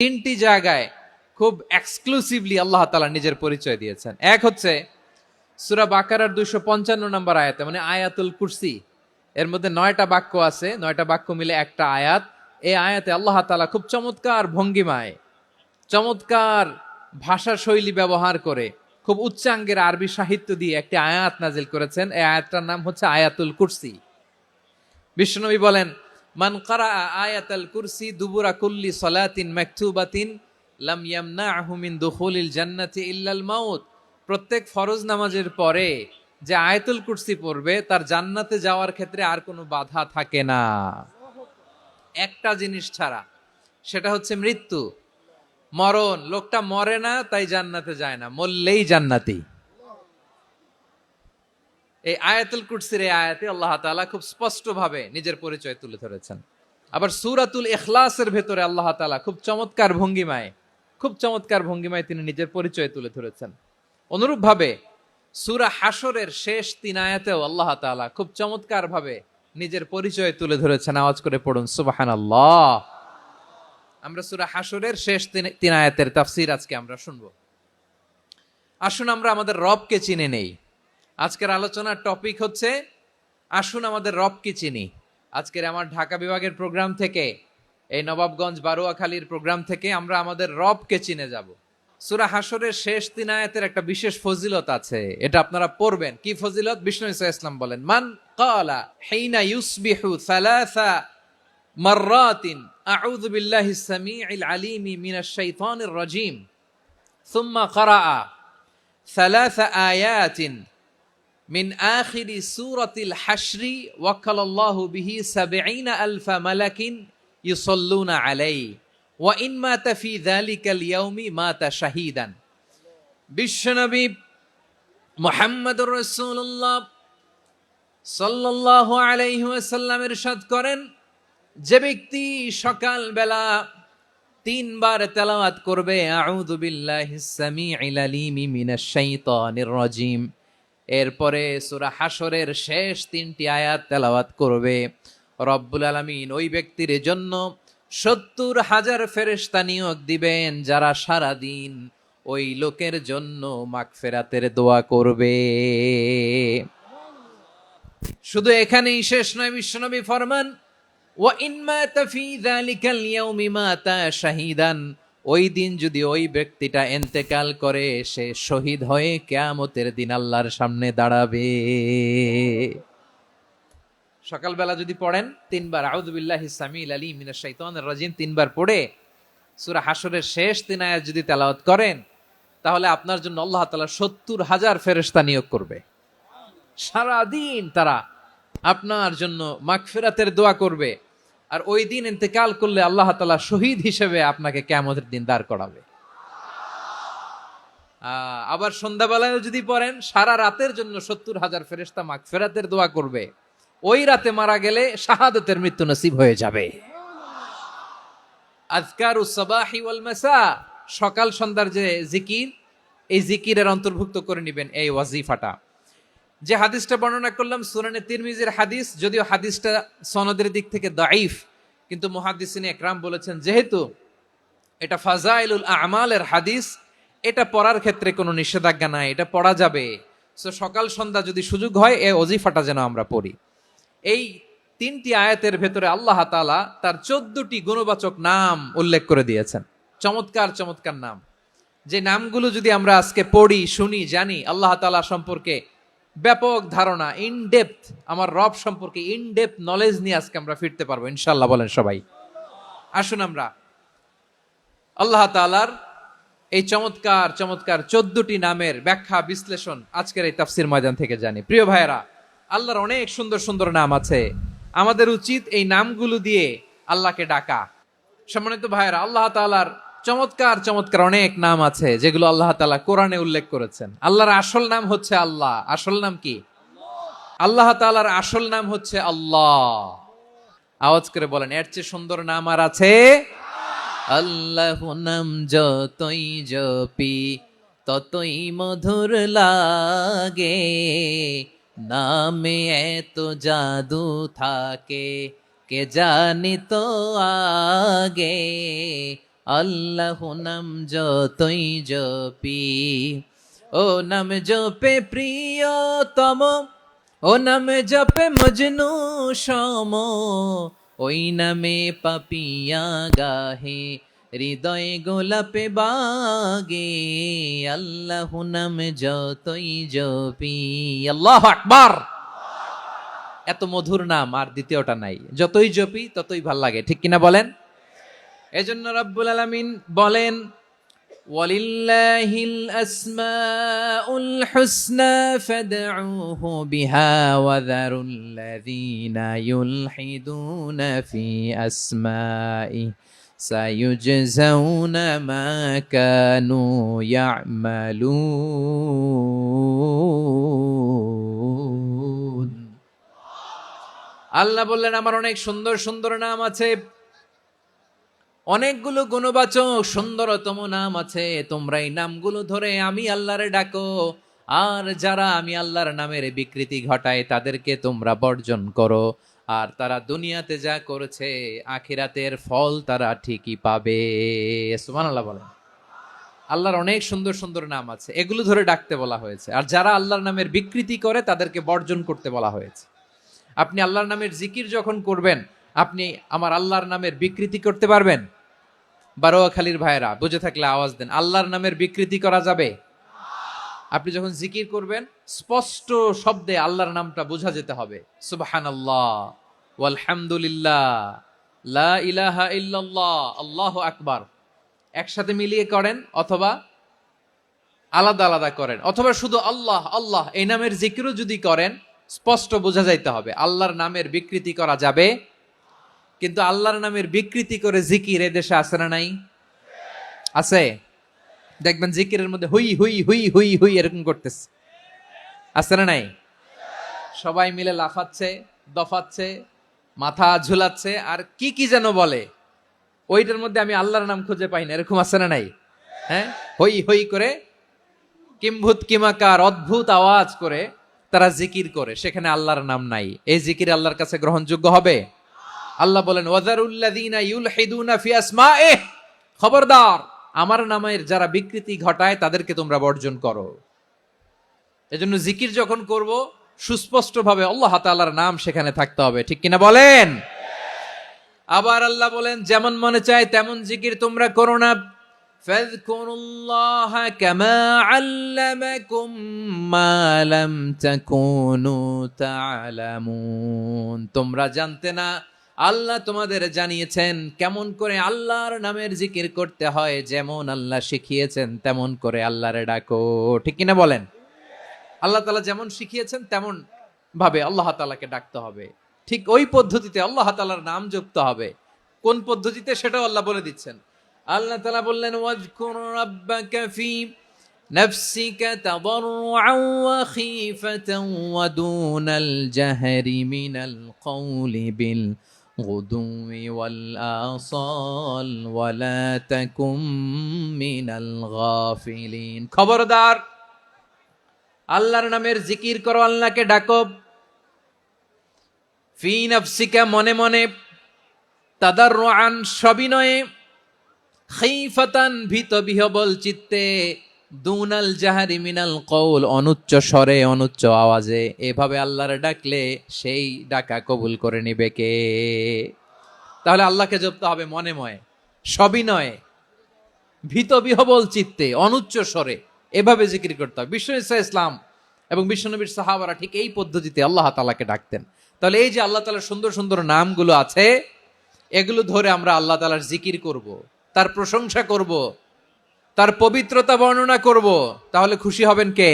তিনটি জায়গায় খুব এক্সক্লুসিভলি আল্লাহ তাআলা নিজের পরিচয় দিয়েছেন। এক হচ্ছে সূরা বাকারার 255 নম্বর আয়াতে, মানে আয়াতুল কুরসি। এর মধ্যে 9টা বাক্য আছে, 9টা বাক্য মিলে একটা আয়াত। এই আয়াতে আল্লাহ তাআলা খুব চমৎকার ভঙ্গিমায়, চমৎকার ভাষা শৈলী ব্যবহার করে, খুব উচ্চাঙ্গের আরবি সাহিত্য দিয়ে একটি আয়াত নাজিল করেছেন। এই আয়াতটার নাম হচ্ছে আয়াতুল কুরসি। বিশ্বনবী বলেন, মান কারাআ আয়াতাল কুরসি দুবুরা কুল্লি সালাতিন মাকতুবাতিন লাম ইয়ামনাহু মিন দুখুলিল জান্নাতি ইল্লাল মাউত। প্রত্যেক ফরজ নামাজের পরে যে আয়াতুল কুরসি পড়বে তার জান্নাতে যাওয়ার ক্ষেত্রে আর কোনো বাধা থাকে না, একটা জিনিস ছাড়া, সেটা হচ্ছে মৃত্যু, মরণ। লোকটা মরে না তাই জান্নাতে যায় না, মরলেই জান্নাতি। এই আয়াতুল কুরসির এই আয়াতে আল্লাহ তাআলা খুব স্পষ্টভাবে নিজের পরিচয় তুলে ধরেছেন। আবার সূরাতুল ইখলাসের ভেতরে আল্লাহ তাআলা খুব চমৎকার ভঙ্গিমায় তিনি নিজের পরিচয় তুলে ধরেছেন। অনুরূপভাবে সূরা হাশরের শেষ 3 আয়াতেও আল্লাহ তাআলা খুব চমৎকার ভাবে নিজের পরিচয় তুলে ধরেছেন। আওয়াজ করে পড়ুন সুবহানাল্লাহ। আমরা সূরা হাশরের শেষ 3 আয়াতের তাফসীর আজকে আমরা শুনবো। আসুন আমরা আমাদের রবকে চিনে নেই। আজকের আলোচনার টপিক হচ্ছে আসুন আমাদের রবকে চিনি। আজকের আমার ঢাকা বিভাগের প্রোগ্রাম থেকে, এই নবাবগঞ্জ বারোয়াখালীর প্রোগ্রাম থেকে আমরা আমাদের রবকে চিনে যাব। সূরা হাশরের শেষ 3 আয়াতের একটা বিশেষ ফজিলত আছে, এটা আপনারা পড়বেন। কি ফজিলত? বিষ্ণু ইসা ইসলাম বলেন, মান ক্বালা হিনা ইউসবিহু সালাসা মাররাতিন আউযু বিল্লাহিস সামিউল আলিম মিনাশ শাইতানির রাজীম সুম্মা ক্বারাআ সালাসা আয়াতিন মিন আখিরি সূরাতিল হাশরি ওয়াক্কালাল্লাহু বিহি ৭০,০০০ মালাকিন ইউসাল্লুনা আলাইহি ওয়া ইন মাতা ফি যালিকাল ইয়াউমি মাতা শাহীদান। বিশ্বনবী মুহাম্মদুর রাসূলুল্লাহ সাল্লাল্লাহু আলাইহি ওয়াসাল্লাম ইরশাদ করেন, যে ব্যক্তি সকাল বেলা 3 বার তেলাওয়াত করবে আউযু বিল্লাহিস সামিউল আলিম মিনাশ শাইতানির রাজীম, এরপরে সূরা হাশরের শেষ 3টি আয়াত তেলাওয়াত করবে, রব্বুল আলামিন ওই ব্যক্তির জন্য ৭০,০০০ ফেরেশতা নিয়োগ দিবেন যারা সারা দিন ওই লোকের জন্য মাগফিরাতের দোয়া করবে। শুধু এখানেই শেষ নয়, বিশ্বনবী ফরমান, ওয়া ইন মাতা ফি যালিকাল ইয়াউমি মাতা শাহীদান, ওই দিন যদি ওই ব্যক্তিটা ইন্তেকাল করে সে শহীদ হয়ে কিয়ামতের দিন আল্লাহর সামনে দাঁড়াবে। সকালবেলা যদি পড়েন 3 বার আউযু বিল্লাহিস সামিউল আলিম মিনাশ শাইতানির রাজীম 3 বার পড়ে সূরা হাশরের শেষ 3 আয়াত যদি তেলাওয়াত করেন, তাহলে আপনার জন্য আল্লাহ তাআলা ৭০,০০০ ফেরেশতা নিয়োগ করবে। সারা দিন তারা আপনার জন্য মাগফিরাতের দোয়া করবে। আর ওই দিন ইন্তেকাল করলে আল্লাহ তাআলা শহীদ হিসেবে আপনাকে কিয়ামতের দিন দাঁড় করাবে। আবার সন্ধ্যাবেলায় যদি পড়েন, সারা রাতের জন্য ৭০,০০০ ফেরেশতা মাগফিরাতের দোয়া করবে। ওই রাতে মারা গেলে শাহাদাতের মৃত্যু নসিব হয়ে যাবে। আযকারুস সাবাহি ওয়াল মাসা, সকাল সন্ধ্যার যে জিকির, এই জিকিরের অন্তর্ভুক্ত করে নেবেন এই ওয়াজিফাটা। যে হাদিসটা বর্ণনা করলাম সুনানে তিরমিজির হাদিস, যদিও হাদিসটা সনদের দিক থেকে দাঈফ, কিন্তু মুহাদ্দিসিনে একরাম বলেছেন যেহেতু এটা ফাজাইলুল আমালের হাদিস, এটা পড়ার ক্ষেত্রে কোনো নিষেধাজ্ঞা নাই, এটা পড়া যাবে। সো সকাল সন্ধ্যা যদি সুযোগ হয় এই ওয়াজিফাটা যেন আমরা পড়ি। এই 3টি আয়াতের ভেতরে আল্লাহ তাআলা তার 14টি গুণবাচক নাম উল্লেখ করে দিয়েছেন। চমৎকার চমৎকার নাম, যে নামগুলো যদি আমরা আজকে পড়ি, শুনি, জানি, আল্লাহ তাআলা সম্পর্কে ব্যাপক ধারণা, ইন ডেপথ, আমার রব সম্পর্কে ইন ডেপথ নলেজ নিয়ে আজকে আমরা ফিরতে পারবো ইনশাআল্লাহ। বলেন সবাই। আসুন আমরা আল্লাহ তাআলার এই চমৎকার চমৎকার 14টি নামের ব্যাখ্যা বিশ্লেষণ আজকের এই তাফসীর ময়দান থেকে জানি। প্রিয় ভাইয়েরা, আল্লাহর অনেক সুন্দর সুন্দর নাম আছে, আমাদের উচিত এই নামগুলো দিয়ে আল্লাহকে ডাকা। সম্মানিত ভাইয়েরা, আল্লাহ তাআলার চমৎকার চমৎকার অনেক নাম আছে যেগুলো আল্লাহ তাআলা কোরআনে উল্লেখ করেছেন। আল্লাহর আসল নাম হচ্ছে আল্লাহ। আসল নাম কি? আল্লাহ তাআলার আসল নাম হচ্ছে আল্লাহ। আওয়াজ করে বলেন, এর চেয়ে সুন্দর নাম আর আছে? আল্লাহ নাম যতই জপি ততই মধুর লাগে, নামে এত জাদু থাকে কে জানি তো আগে। আল্লাহ নাম যতই জপি, ও নাম জপে প্রিয়তম, ও নাম জপে মজনু সম, ওই নামে পাপিয়া গাহে হৃদয়ে গোলাপে বাগে। আল্লাহ নাম যতই জপি, আল্লাহু আকবার। এত মধুর নাম আর দ্বিতীয়টা নাই, যতই জপি ততই ভাল লাগে, ঠিক কিনা বলেন? এজন্য রব্বুল আলামিন বলেন, ওয়ালিল্লাহিল আসমাউল হুসনা ফাদউহু বিহা ওয়া যারুল্লাযীনা ইউলহিদুনা ফি আসমাইহি সায়ুজজাউনা মা কানু ইয়ামালুন। আল্লাহ বললেন, আমার অনেক সুন্দর সুন্দর নাম আছে, অনেকগুলো গুণবাচক সুন্দরতম নাম আছে, তোমরা এই নামগুলো ধরে আমি আল্লাহরে ডাকো, আর যারা আমি আল্লাহর নামের বিকৃতি ঘটায় তাদেরকে তোমরা বর্জন করো, আর তারা দুনিয়াতে যা করেছে আখিরাতের ফল তারা ঠিকই পাবে। সুবহানাল্লাহ বলেন। আল্লাহর অনেক সুন্দর সুন্দর নাম আছে, এগুলো ধরে ডাকতে বলা হয়েছে, আর যারা আল্লাহর নামের বিকৃতি করে তাদেরকে বর্জন করতে বলা হয়েছে। আপনি আল্লাহর নামের জিকির যখন করবেন, আপনি আমার আল্লাহর নামের বিকৃতি করতে পারবেন? বারোয়াখালীর ভাইয়েরা বুঝে থাকলে আওয়াজ দেন, আল্লাহর নামের বিকৃতি করা যাবে? আপনি যখন জিকির করবেন স্পষ্ট শব্দে আল্লাহর নামটা বোঝা যেতে হবে। সুবহানাল্লাহ, ওয়ালহামদুলিল্লাহ, লা ইলাহা ইল্লাল্লাহ, আল্লাহু আকবার। একসাথে মিলিয়ে করেন অথবা আলাদা আলাদা করেন, অথবা শুধু আল্লাহ আল্লাহ এই নামের জিকিরও যদি করেন স্পষ্ট বোঝা যাইতে হবে। আল্লাহর নামের বিকৃতি করা যাবে, কিন্তু আল্লাহর নামের বিকৃতি করে জিকির এদেশে আছে না নাই? আছে। দেখবেন জিকিরের মধ্যে হুই হুই হুই হুই হুই এরকম করতেছে, আছে না নাই? সবাই মিলে লাফাচ্ছে, দফাচ্ছে, মাথা ঝুলাচ্ছে, আর কি কি যেন বলে, ওইটার মধ্যে আমি আল্লাহর নাম খুঁজে পাই না, এরকম আছে না নাই? হ্যাঁ, হই হই করে কিম্ভূত কিমাকার অদ্ভুত আওয়াজ করে তারা জিকির করে, সেখানে আল্লাহর নাম নাই। এই জিকির আল্লাহর কাছে গ্রহণযোগ্য হবে? আল্লাহ বলেন, ওয়াযারুল্লাযীনা ইউলহিদুনা ফি আসমাইহি, খবরদার আমার নামের যারা বিকৃতি ঘটায় তাদেরকে তোমরা বর্জন করো। এজন্য জিকির যখন করব সুস্পষ্ট ভাবে আল্লাহ তাআলার নাম সেখানে থাকতে হবে, ঠিক কিনা বলেন? আবার আল্লাহ বলেন, যেমন মনে চায় তেমন জিকির তোমরা করো না। ফাযকুরুল্লাহা কামা আল্লামাকুম মা লাম তাকুনু তা'লামুন, তোমরা জানতে না, আল্লাহ তোমাদের জানিয়েছেন কেমন করে আল্লাহর নামের জিকির করতে হয়, যেমন আল্লাহ শিখিয়েছেন তেমন করে আল্লাহরে ডাকো, ঠিক কিনা বলেন? আল্লাহ তাআলা যেমন শিখিয়েছেন তেমন ভাবে আল্লাহ তাআলাকে ডাকতে হবে, ঠিক ওই পদ্ধতিতে আল্লাহ তাআলার নাম যুক্ত হবে। কোন পদ্ধতিতে সেটাও আল্লাহ বলে দিচ্ছেন। আল্লাহ তাআলা বললেন, ওয়াজকুর রাব্বাকা ফি নাফসিকা তাদাররুআন ওয়া খীফাতান ওয়া দুনাল জাহরি মিনাল কওলি বিল গুদুই ওয়াল আসাল ওয়া লা তাকুম মিনাল গাফিলিন। খবরদার আল্লাহর নামের জিকির করো, আল্লাহকে ডাকো। ফি নাফসিকা মনে মনে, তাদাররুআন সবিনয়ে, খীফাতান ভীত বিহবল চিত্তে, দুনাল জাহারি মিনাল কওল অনুচ্চ স্বরে অনুচ্চ আওয়াজে। এভাবে আল্লাহরে ডাকলে সেই ডাকা কবুল করে নিবে কে? তাহলে আল্লাহকে জপতে হবে মনে মনে, সবিনয়ে, ভীত বিহবল চিত্তে, অনুচ্চ স্বরে, এভাবে জিকির করতে হবে। বিষ্ণু ইসলাম এবং বিশ্বনবীর সাহাবারা ঠিক এই পদ্ধতিতে আল্লাহ তাআলাকে ডাকতেন। তাহলে এই যে আল্লাহ তাআলার সুন্দর সুন্দর নামগুলো আছে, এগুলো ধরে আমরা আল্লাহ তাআলার জিকির করব, তার প্রশংসা করব, তার পবিত্রতা বর্ণনা করব, তাহলে খুশি হবেন কে?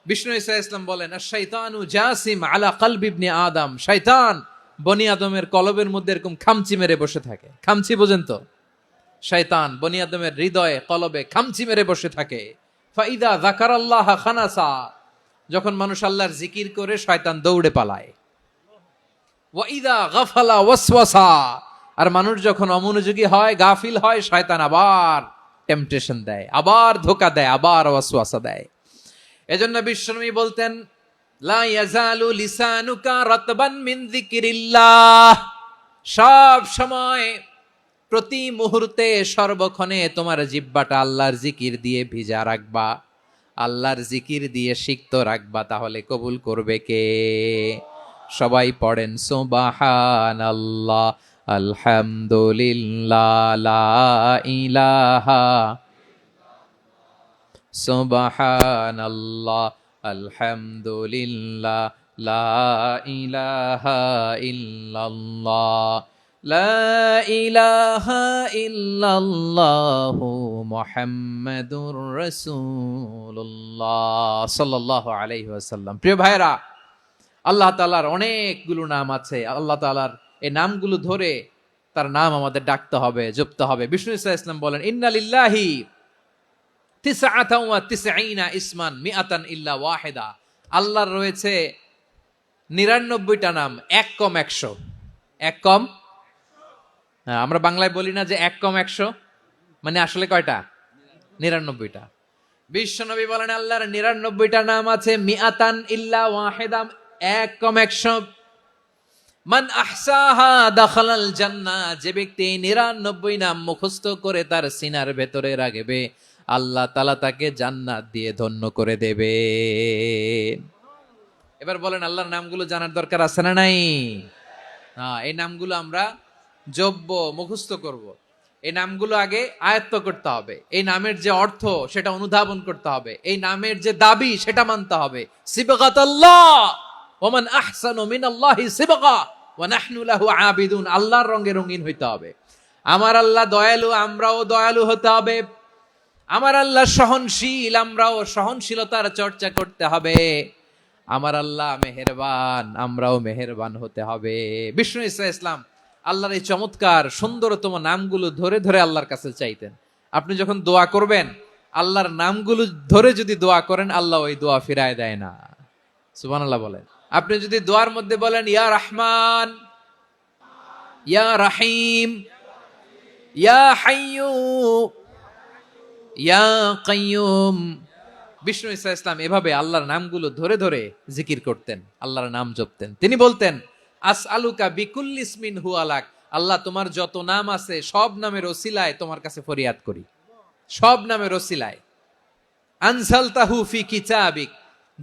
বিষ্ণু ইসলাম বলেন, আশ-শাইতানু জাসিম আলা কলবি ইবনে আদম, শয়তান বনি আদমের কলবের মধ্যে এরকম খামচি মেরে বসে থাকে। খামচি বোঝেন তো? শয়তান বনি আদমের হৃদয়ে কলবে খামচি মেরে বসে থাকে। ফাইদা যাকারাল্লাহ খানাসা, যখন মানুষ আল্লাহর জিকির করে শয়তান দৌড়ে পালায়। ওয়াইদা গাফালা ওয়াসওয়াসা, আর মানুষ যখন অমনোযোগী হয়, গাফিল হয়, শয়তান আবার টেম্পটেশন দেয়, আবার ধোঁকা দেয়, আবার ওয়াসওয়াসা দেয়। এজন্য বিশ্বনবী বলতেন, লা ইয়াজালু লিসানুকা রাতবান মিন যিকরিল্লাহ, সব সময় প্রতি মুহূর্তে সর্বক্ষণে তোমার জিহ্বাটা আল্লাহর জিকির দিয়ে ভিজা রাখবা, আল্লাহর জিকির দিয়ে সিক্ত রাখবা, তাহলে কবুল করবে কে? সবাই পড়েন সুবহানাল্লাহ, আলহামদুলিল্লাহ, লা ইলাহা, সুবহানাল্লাহ, আলহামদুলিল্লাহ, লা ইলাহা ইল্লাল্লাহ, লা ইলাহা ইল্লাল্লাহু মুহাম্মাদুর রাসূলুল্লাহ সাল্লাল্লাহু আলাইহি ওয়াসাল্লাম। প্রিয় ভাইরা, আল্লাহ তাআলার অনেকগুলো নাম আছে। আল্লাহ তাআলার এই নামগুলো ধরে তার নাম আমাদের ডাকতে হবে, জপতে হবে। বিষ্ণু ইসলাম বলেন, ইন্না লিল্লাহি তিসআতাও ওয়া তিসঈনা ইসমান মিআতান ইল্লা ওয়াহিদা। আল্লাহর রয়েছে 99টা নাম, এক কম 100। এক কম, আমরা বাংলায় বলি না যে এক কম 100, মানে আসলে কয়টা? 99টা। বিশ্বনবী বলেন আল্লাহর 99টা নাম আছে, মিআতান ইল্লা ওয়াহিদা, এক কম 100। মান আহসাহা দাখালাল জান্নাহ, যে ব্যক্তি 99 নাম মুখস্থ করে তার সিনার ভেতরে রাখবে, আল্লাহ তাআলা তাকে জান্নাত দিয়ে ধন্য করে দেবে। এবার বলেন, আল্লাহর নামগুলো জানার দরকার আছে না নাই? এই নামগুলো আমরা জপব, মুখস্থ করব। এই নামগুলো আগে আয়ত্ত করতে হবে। এই নামের যে অর্থ সেটা অনুধাবন করতে হবে। এই নামের যে দাবি সেটা মানতে হবে। সিবগাতাল্লাহ ওয়া মান আহসানু মিনাল্লাহি সিবগা ওয়া নাহনু লাহু আবিদুন। আল্লাহর রঙে রঙিন হইতে হবে। আমার আল্লাহ দয়ালু, আমরাও দয়ালু হতে হবে। আমার আল্লাহ সহনশীল, আমরাও সহনশীলতার চর্চা করতে হবে। আমার আল্লাহ মেহেরবান, আমরাও মেহেরবান হতে হবে। বিষ্ণু ইসলাম আল্লাহর এই চমৎকার সুন্দরতম নামগুলো ধরে ধরে আল্লাহর কাছে চাইতেন। আপনি যখন দোয়া করবেন, আল্লাহর নামগুলো ধরে যদি দোয়া করেন, আল্লাহ ওই দোয়া ফিরায় দেয় না। সুবহানাল্লাহ বলেন। আপনি যদি দোয়ার মধ্যে বলেন ইয়া রহমান, ইয়া রহিম, ইয়া হাইয়্যু, ইয়া কাইয়্যুম। বিষ্ণু ইসলাম এভাবে আল্লাহর নামগুলো ধরে ধরে জিকির করতেন, আল্লাহর নাম জপতেন। তিনি বলতেন, আসআলুকা বিকুল্লি ইসমিন হুয়া লাক, আল্লাহ তোমার যত নাম আছে সব নামের ওসিলায় তোমার কাছে ফরিয়াদ করি, সব নামের ওসিলায়। আনসালতাহু ফি কিতাবিক,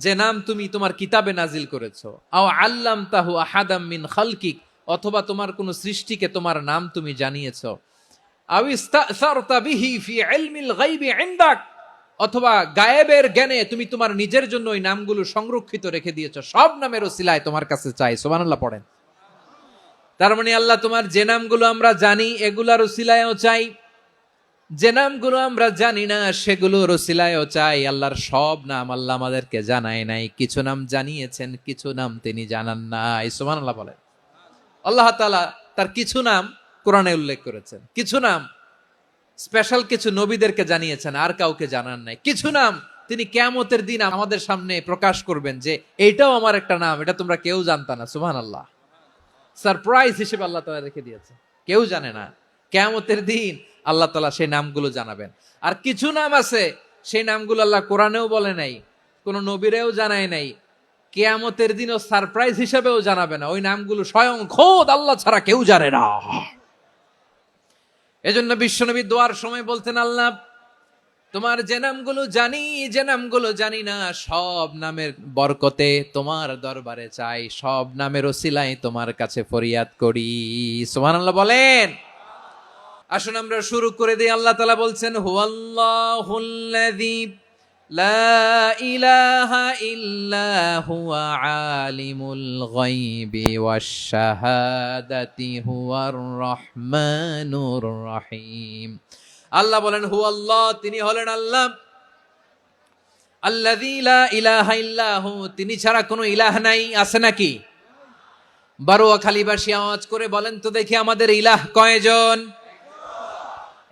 যে নাম তুমি তোমার কিতাবে নাজিল করেছো। আও আল্লামতাহু আহাদাম মিন খালকিক, অথবা তোমার কোন সৃষ্টিকে তোমার নাম তুমি জানিয়েছো। আও ইস্তাসারতা বিহি ফি ইলমিল গায়বি ইনদাক, অথবা গায়েবের জ্ঞানে তুমি তোমার নিজের জন্য ওই নামগুলো সংরক্ষিত রেখে দিয়েছো। সব নামের ওসিলায় তোমার কাছে চাই। সুবহানাল্লাহ পড়েন। তার মানে আল্লাহ তোমার যে নামগুলো আমরা জানি এগুলার ওসিলায়ও চাই, যে নামগুলো আমরা জানি না সেগুলোর ওসিলায়ও চাই। আল্লাহর সব নাম আল্লাহ আমাদেরকে জানায় নাই, কিছু নাম জানিয়েছেন, কিছু নাম তিনি জানান নাই। সুবহানাল্লাহ বলেন। আল্লাহ তাআলা তার কিছু নাম কোরআনে উল্লেখ করেছেন, কিছু নাম স্পেশাল কিছু নবীদেরকে জানিয়েছেন, আর কাউকে জানান নাই। কিছু নাম তিনি কিয়ামতের দিন আমাদের সামনে প্রকাশ করবেন যে এইটাও আমার একটা নাম, এটা তোমরা কেউ জানতা না। সুবহানাল্লাহ। সারপ্রাইজ হিসেবে আল্লাহ তাআলা রেখে দিয়েছে, কেউ জানে না। কিয়ামতের দিন আল্লাহ তাআলা সেই নামগুলো জানাবেন। আর কিছু নাম আছে সেই নামগুলো আল্লাহ কোরআনেও বলে নাই, কোন নবীরেও জানায় নাই, কিয়ামতের দিনও সারপ্রাইজ হিসেবেও জানাবে না। ওই নামগুলো স্বয়ং খোদ আল্লাহ ছাড়া কেউ জানে না। এজন্য বিশ্বনবী দোয়ার সময় বলতেন, আল্লাহ তোমার যে নামগুলো জানি, যে নামগুলো জানি না, সব নামের বরকতে তোমার দরবারে চাই, সব নামের ওসিলায় তোমার কাছে ফরিয়াদ করি। সুবহানাল্লাহ বলেন। আসুন আমরা শুরু করে দিই। আল্লাহ তাআলা বলছেন, হুয়াল্লাহুল্লাযী লা ইলাহা ইল্লা হুয়া আলিমুল গায়বি ওয়াশ শাহাদাতি হুয়ার রহমানুর রহিম। আল্লাহ বলেন, হুয়াল্লাহ, তিনি হলেন আল্লাহ, আল্লাযী লা ইলাহা ইল্লা হু, তিনি ছাড়া কোনো ইলাহ নাই। আছে নাকি? বারোয়াখালীবাসী আওয়াজ করে বলেন তো দেখি, আমাদের ইলাহ কয়জন?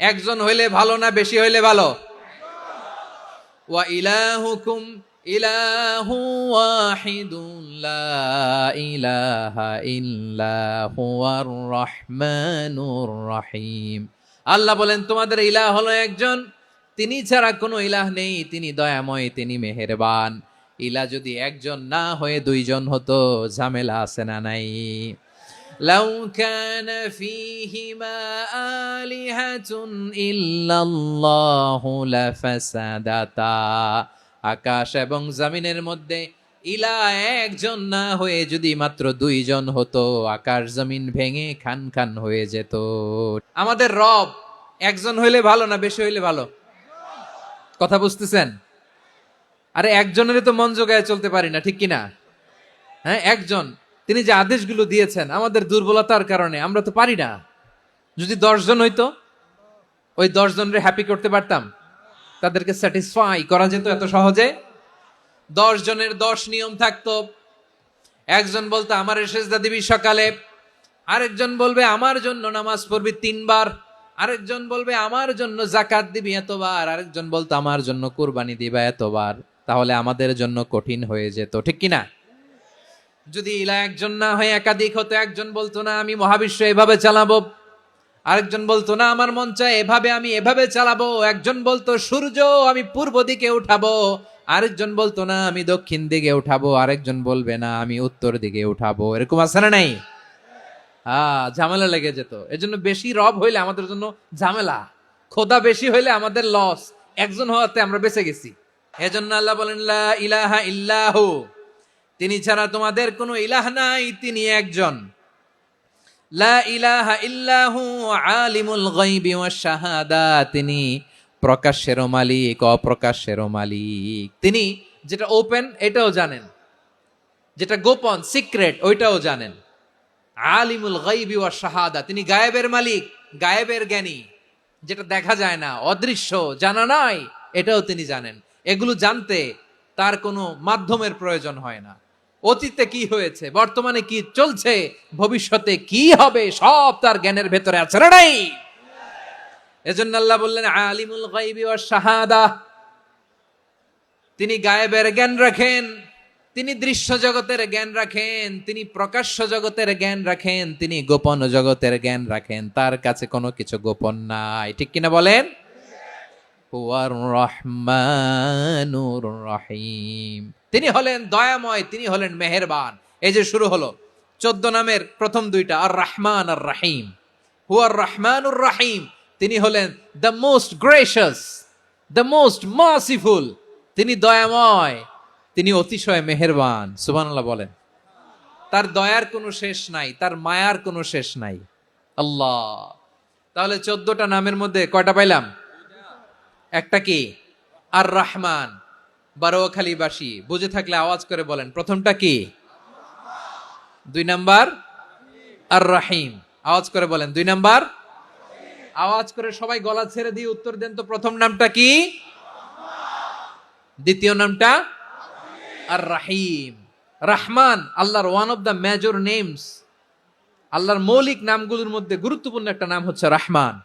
একজন হইলে ভালো না বেশি হইলে ভালো? ওয়া ইলাহুকুম ইলাহু ওয়াহিদুন লা ইলাহা ইল্লা হুয়ার রহমানুর রহিম। আল্লাহ বলেন, তোমাদের ইলাহ হলো একজন, তিনি ছাড়া কোনো ইলাহ নেই, তিনি দয়াময়, তিনি মেহেরবান। ইলাহ যদি একজন না হয়ে দুইজন হতো, ঝামেলা আছে না নাই? লাউ কানা ফীহিমা আলিহাতুন ইল্লাল্লাহু লাফাসাদাতা, আকাশ এবং জমিনের মধ্যে ইলাহ একজন না হয়ে যদি মাত্র দুইজন হতো, আকাশ জমিন ভেঙে খান খান হয়ে যেত। আমাদের রব একজন হইলে ভালো না বেশি হইলে ভালো? কথা বুঝতেছেন? আরে একজনের তো মন জোগায় চলতে পারি না, ঠিক কিনা? হ্যাঁ, একজন, তিনি যে আদেশগুলো দিয়েছেন আমাদের দুর্বলতার কারণে আমরা তো পারি না। যদি 10 জন হইতো, ওই 10 জনের হ্যাপি করতে পারতাম, তাদেরকে স্যাটিসফাই করা যেত এত সহজে? 10 জনের 10 নিয়ম থাকতো। একজন বলতো আমার সেজদা দিবি সকালে, আরেকজন বলবে আমার জন্য নামাজ পড়বি 3 বার, আরেকজন বলবে আমার জন্য যাকাত দিবি এতবার, আরেকজন বলতো আমার জন্য কুরবানি দিবা এতবার। তাহলে আমাদের জন্য কঠিন হয়ে যেত, ঠিক কিনা? যদি ইলা একজন না হয়ে একাধিক হতো, একজন বলতো না আমি মহাবিশ্ব এভাবে চালাবো, আরেকজন বলতো না আমার মন চায় এভাবে, আমি এভাবে চালাবো, একজন বলতো সূর্য আমি পূর্ব দিকে উঠাবো, আরেকজন বলতো না আমি দক্ষিণ দিকে উঠাবো, আরেকজন বলবে না আমি উত্তর দিকে উঠাবো। এরকম আছে না নাই? ঝামেলা লেগে যেত। এজন্য বেশি রব হইলে আমাদের জন্য ঝামেলা, খোদা বেশি হইলে আমাদের লস। একজন হওয়াতে আমরা বেঁচে গেছি। এজন্য আল্লাহ বলেন লা ইলাহা ইল্লাহু, তিনি ছাড়া তোমাদের কোনো ইলাহ নাই, তিনি একজন। লা ইলাহা ইল্লাহু আলিমুল গায়বি ওয়াশ শাহাদা, তিনি প্রকাশ্যেরও মালিক অপ্রকাশ্যেরও মালিক। তিনি যেটা ওপেন এটাও জানেন, যেটা গোপন সিক্রেট ওইটাও জানেন। আলিমুল গায়বি ওয়াশ শাহাদা, তিনি গায়েবের মালিক, গায়েবের জ্ঞানী, যেটা দেখা যায় না, অদৃশ্য, জানা নাই, এটাও তিনি জানেন। এগুলো জানতে তার কোনো মাধ্যমের প্রয়োজন হয় না। অতীতে কি হয়েছে, বর্তমানে কি চলছে, ভবিষ্যতে কি হবে, সব তার জ্ঞানের ভেতরে আছে না নাই? এজন্য আল্লাহ বললেন আলিমুল গায়বি ওয়াশ শাহাদা, তিনি গায়েবের জ্ঞান রাখেন, তিনি দৃশ্য জগতের জ্ঞান রাখেন, তিনি প্রকাশ্য জগতের জ্ঞান রাখেন, তিনি গোপন জগতের জ্ঞান রাখেন। তার কাছে কোনো কিছু গোপন নাই, ঠিক কিনা বলেন? হুয়ার রহমানুর রহিম, তিনি হলেন দয়াময়, তিনি হলেন মেহেরবান। এই যে শুরু হলো 14 নামের প্রথম দুইটা, আর রহমান আর রহিম। হুয়ার রহমানুর রহিম, তিনি হলেন the most gracious, the most merciful, তিনি দয়াময়, তিনি অতিশয় মেহেরবান। সুবহানাল্লাহ বলেন। তার দয়ার কোনো শেষ নাই, তার মায়ার কোনো শেষ নাই। আল্লাহ, তাহলে 14টা নামের মধ্যে কয়টা পাইলাম? একটা কি? আর রহমান। বারোয়াখালীবাসী বুঝে থাকলে আওয়াজ করে বলেন, প্রথমটা কি? 2 নাম্বার আর রহিম। আওয়াজ করে বলেন 2 নাম্বার। আওয়াজ করে সবাই গলা ছেড়ে দিয়ে উত্তর দেন তো, প্রথম নামটা কি? দ্বিতীয় নামটা? আর রাহিম। রহমান আল্লাহর one of the major names, আল্লাহর মৌলিক নামগুলোর মধ্যে গুরুত্বপূর্ণ একটা নাম হচ্ছে রহমান।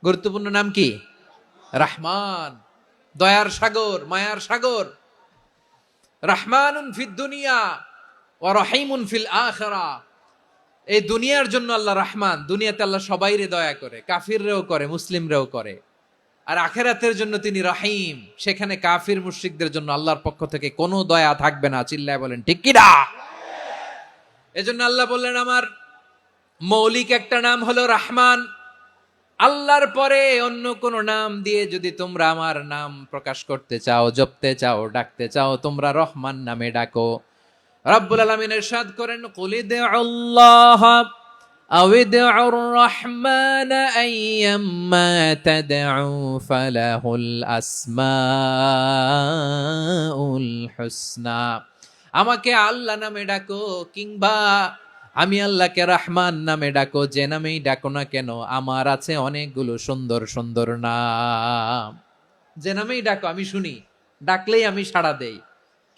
গুরুত্বপূর্ণ নাম কি? রহমান, দয়ার সাগর, মায়ার সাগর। রহমানুন ফিদ দুনিয়া ওয়া রহিমুন ফিল আখিরা। এই দুনিয়ার জন্য আল্লাহ রহমান, দুনিয়াতে আল্লাহ সবাইরে দয়া করে, কাফিররেও করে, মুসলিমরেও করে। আর আখিরাতের জন্য তিনি রহিম, সেখানে কাফির মুশরিকদের জন্য আল্লাহর পক্ষ থেকে কোনো দয়া থাকবে না। চিল্লায় বলেন ঠিক কি না? এজন্য আল্লাহ বললেন আমার মৌলিক একটা নাম হলো রহমান। আল্লাহর পরে অন্য কোন নাম দিয়ে যদি তোমরা আমার নাম প্রকাশ করতে চাও, জপতে চাও, ডাকতে চাও, তোমরা রহমান নামে ডাকো। রব্বুল আলামিন ইরশাদ করেন কুলিদুল্লাহ আউদিউর রহমান আইয়াম্মা তাদউ ফালাহুল আসমাউল হুসনা। আমাকে আল্লাহ নামে ডাকো কিংবা আমি আল্লাহকে রহমান নামে ডাকো, যে নামেই ডাকো না কেন আমার আছে অনেকগুলো সুন্দর সুন্দর নাম। যে নামেই ডাকো আমি শুনি, ডাকলেই আমি সাড়া দেই।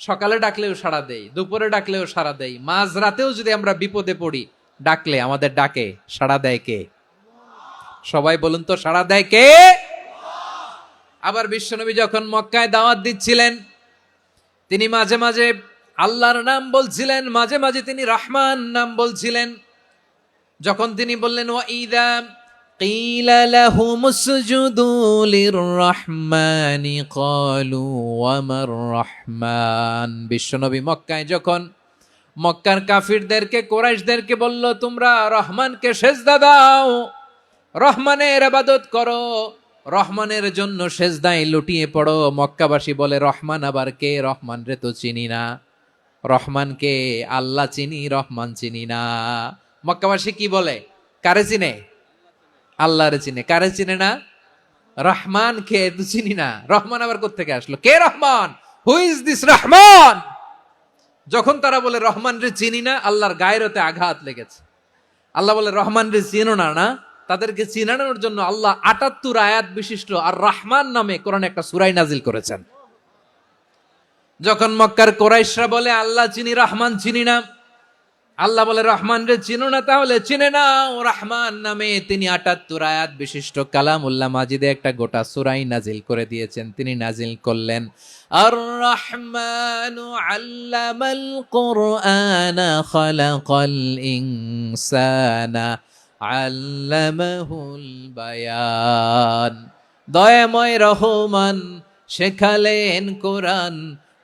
সকালে ডাকলেও সাড়া দেই, দুপুরে ডাকলেও সাড়া দেই, মাঝ রাতেও যদি আমরা বিপদে পড়ি ডাকলে আমাদের ডাকে সাড়া দেয় কে? সবাই বলুন তো, সাড়া দেয় কে? আবার বিশ্বনবী যখন মক্কায় দাওয়াত দিচ্ছিলেন, তিনি মাঝে মাঝে আল্লাহর নাম বলছিলেন, মাঝে মাঝে তিনি রহমান নাম বলছিলেন। যখন তিনি বললেন ওয়াইদা কিলা লাহুমুসজুদু লিররহমানি ক্বালু ওয়া মার রহমান, বিশ্বনবী মক্কায় যখন মক্কার কাফিরদেরকে, কুরাইশদেরকে বলল, তোমরা রহমানকে সেজদা দাও, রহমানের ইবাদত করো, রহমানের জন্য সেজদায় লুটিয়ে পড়ো। মক্কাবাসী বলে, রহমান আবার কে? রহমান রে তো চিনি না। রহমানকে আল্লাহ চিনি, রহমান চিনি না। মক্কাবাসী কি বলে? কারে চিনে? আল্লাহরে চিনে। কারে চিনে না? রহমান কে তো চিনি না। রহমান আবার কোত্থেকে আসলো? কে Rahman? Who is this Rahman? যখন তারা বলে রহমান রে চিনি না, আল্লাহর গায়রতে আঘাত লেগেছে। আল্লাহ বলে, রহমান রে চিনো না? না, তাদেরকে চিনানোর জন্য আল্লাহ ৭৮ আয়াত বিশিষ্ট আর রহমান নামে কোরআনে একটা সূরা নাজিল করেছেন। যখন মক্কার কুরাইশরা বলে আল্লাহ চিনি, রহমান চিনি না, আল্লাহ বলে, রহমান রে চিনো না, তাহলে চিনে নাও রহমান নামে তিনি ৭৮ আয়াত বিশিষ্ট কালামুল্লাহ মাজিদে একটা গোটা সূরা নাজিল করে দিয়েছেন। তিনি নাজিল করলেন, আর রহমানু আল্লামাল কুরআনা খালাকাল ইনসানা আল্লামাহুল বায়ান। দয়াময় রহমান শেখালেন কোরআন,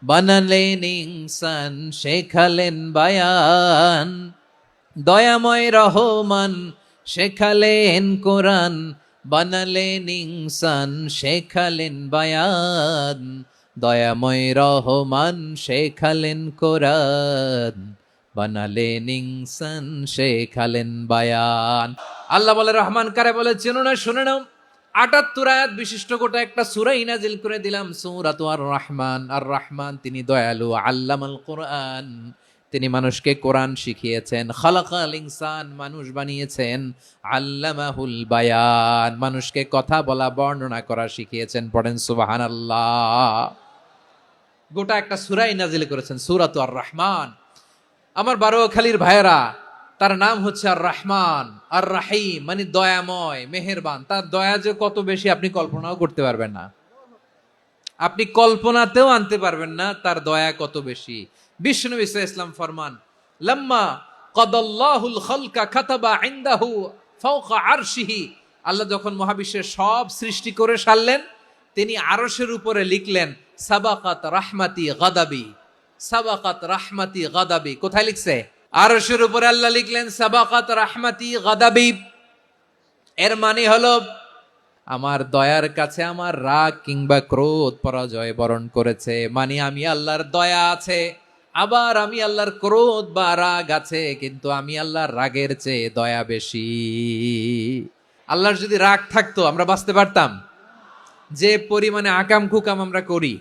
বানালেন ইনসান, শেখালেন বায়ান। দয়াময় রহমান শেখালেন কোরআন, বানালেন ইনসান, শেখালেন বায়ান। দয়াময় রহমান শেখালেন কোরআন, বানালেন ইনসান, শেখালেন বায়ান। আল্লাহ বলে, রহমান কারে বলে চেনো না? শুনে নাও, ৭৮ আয়াত বিশিষ্ট গোটা একটা সূরা নাজিল করে দিলাম, সূরাতু আর রহমান। আর রহমান তিনি দয়ালু, আল্লামাল কোরআন, তিনি মানুষকে কোরআন শিখিয়েছেন। খালাকাল ইনসান, মানুষ বানিয়েছেন। আল্লামাহুল বায়ান, মানুষকে কথা বলা, বর্ণনা করা শিখিয়েছেন। পড়েন সুবহানাল্লাহ। গোটা একটা সূরা নাজিল করেছেন, সূরাতু আর রহমান। আমার বারোয়াখালীর ভাইয়েরা, তার নাম হচ্ছে আর রহমান, আর রাহিম, মানে দয়াময়, মেহেরবান। তার দয়া যে কত বেশি আপনি কল্পনাও করতে পারবেন না, আপনি কল্পনাতেও আনতে পারবেন না তার দয়া কত বেশি। বিশ্বনবী সাল্লাল্লাহু আলাইহি ওয়াসাল্লাম ফরমান, লাম্মা কাদাল্লাহুল খালকা কাতাবা ইনদাহু ফাওকা আরশিহি। আল্লাহ যখন মহাবিশ্বের সব সৃষ্টি করে সারলেন, তিনি আরশের উপরে লিখলেন, সাবাকাত রাহমাতি গাদাবি, সাবাকাত রাহমাতি গাদাবি। কোথায় লিখছে? আরশের উপরে আল্লাহ লিখলেন, সাবাকাত রাহমাতি গাদাবি। এর মানে হলো, আমার দয়ার কাছে আমার রাগ কিংবা ক্রোধ পরাজয় বরণ করেছে। মানে আমি আল্লাহর দয়া আছে, আবার আমি আল্লাহর ক্রোধ বা রাগ আছে, কিন্তু আমি আল্লাহর রাগের চেয়ে দয়া বেশি। আল্লাহর যদি রাগ থাকতো আমরা বাঁচতে পারতাম? যে পরিমাণে আকাম কুকাম আমরা করি,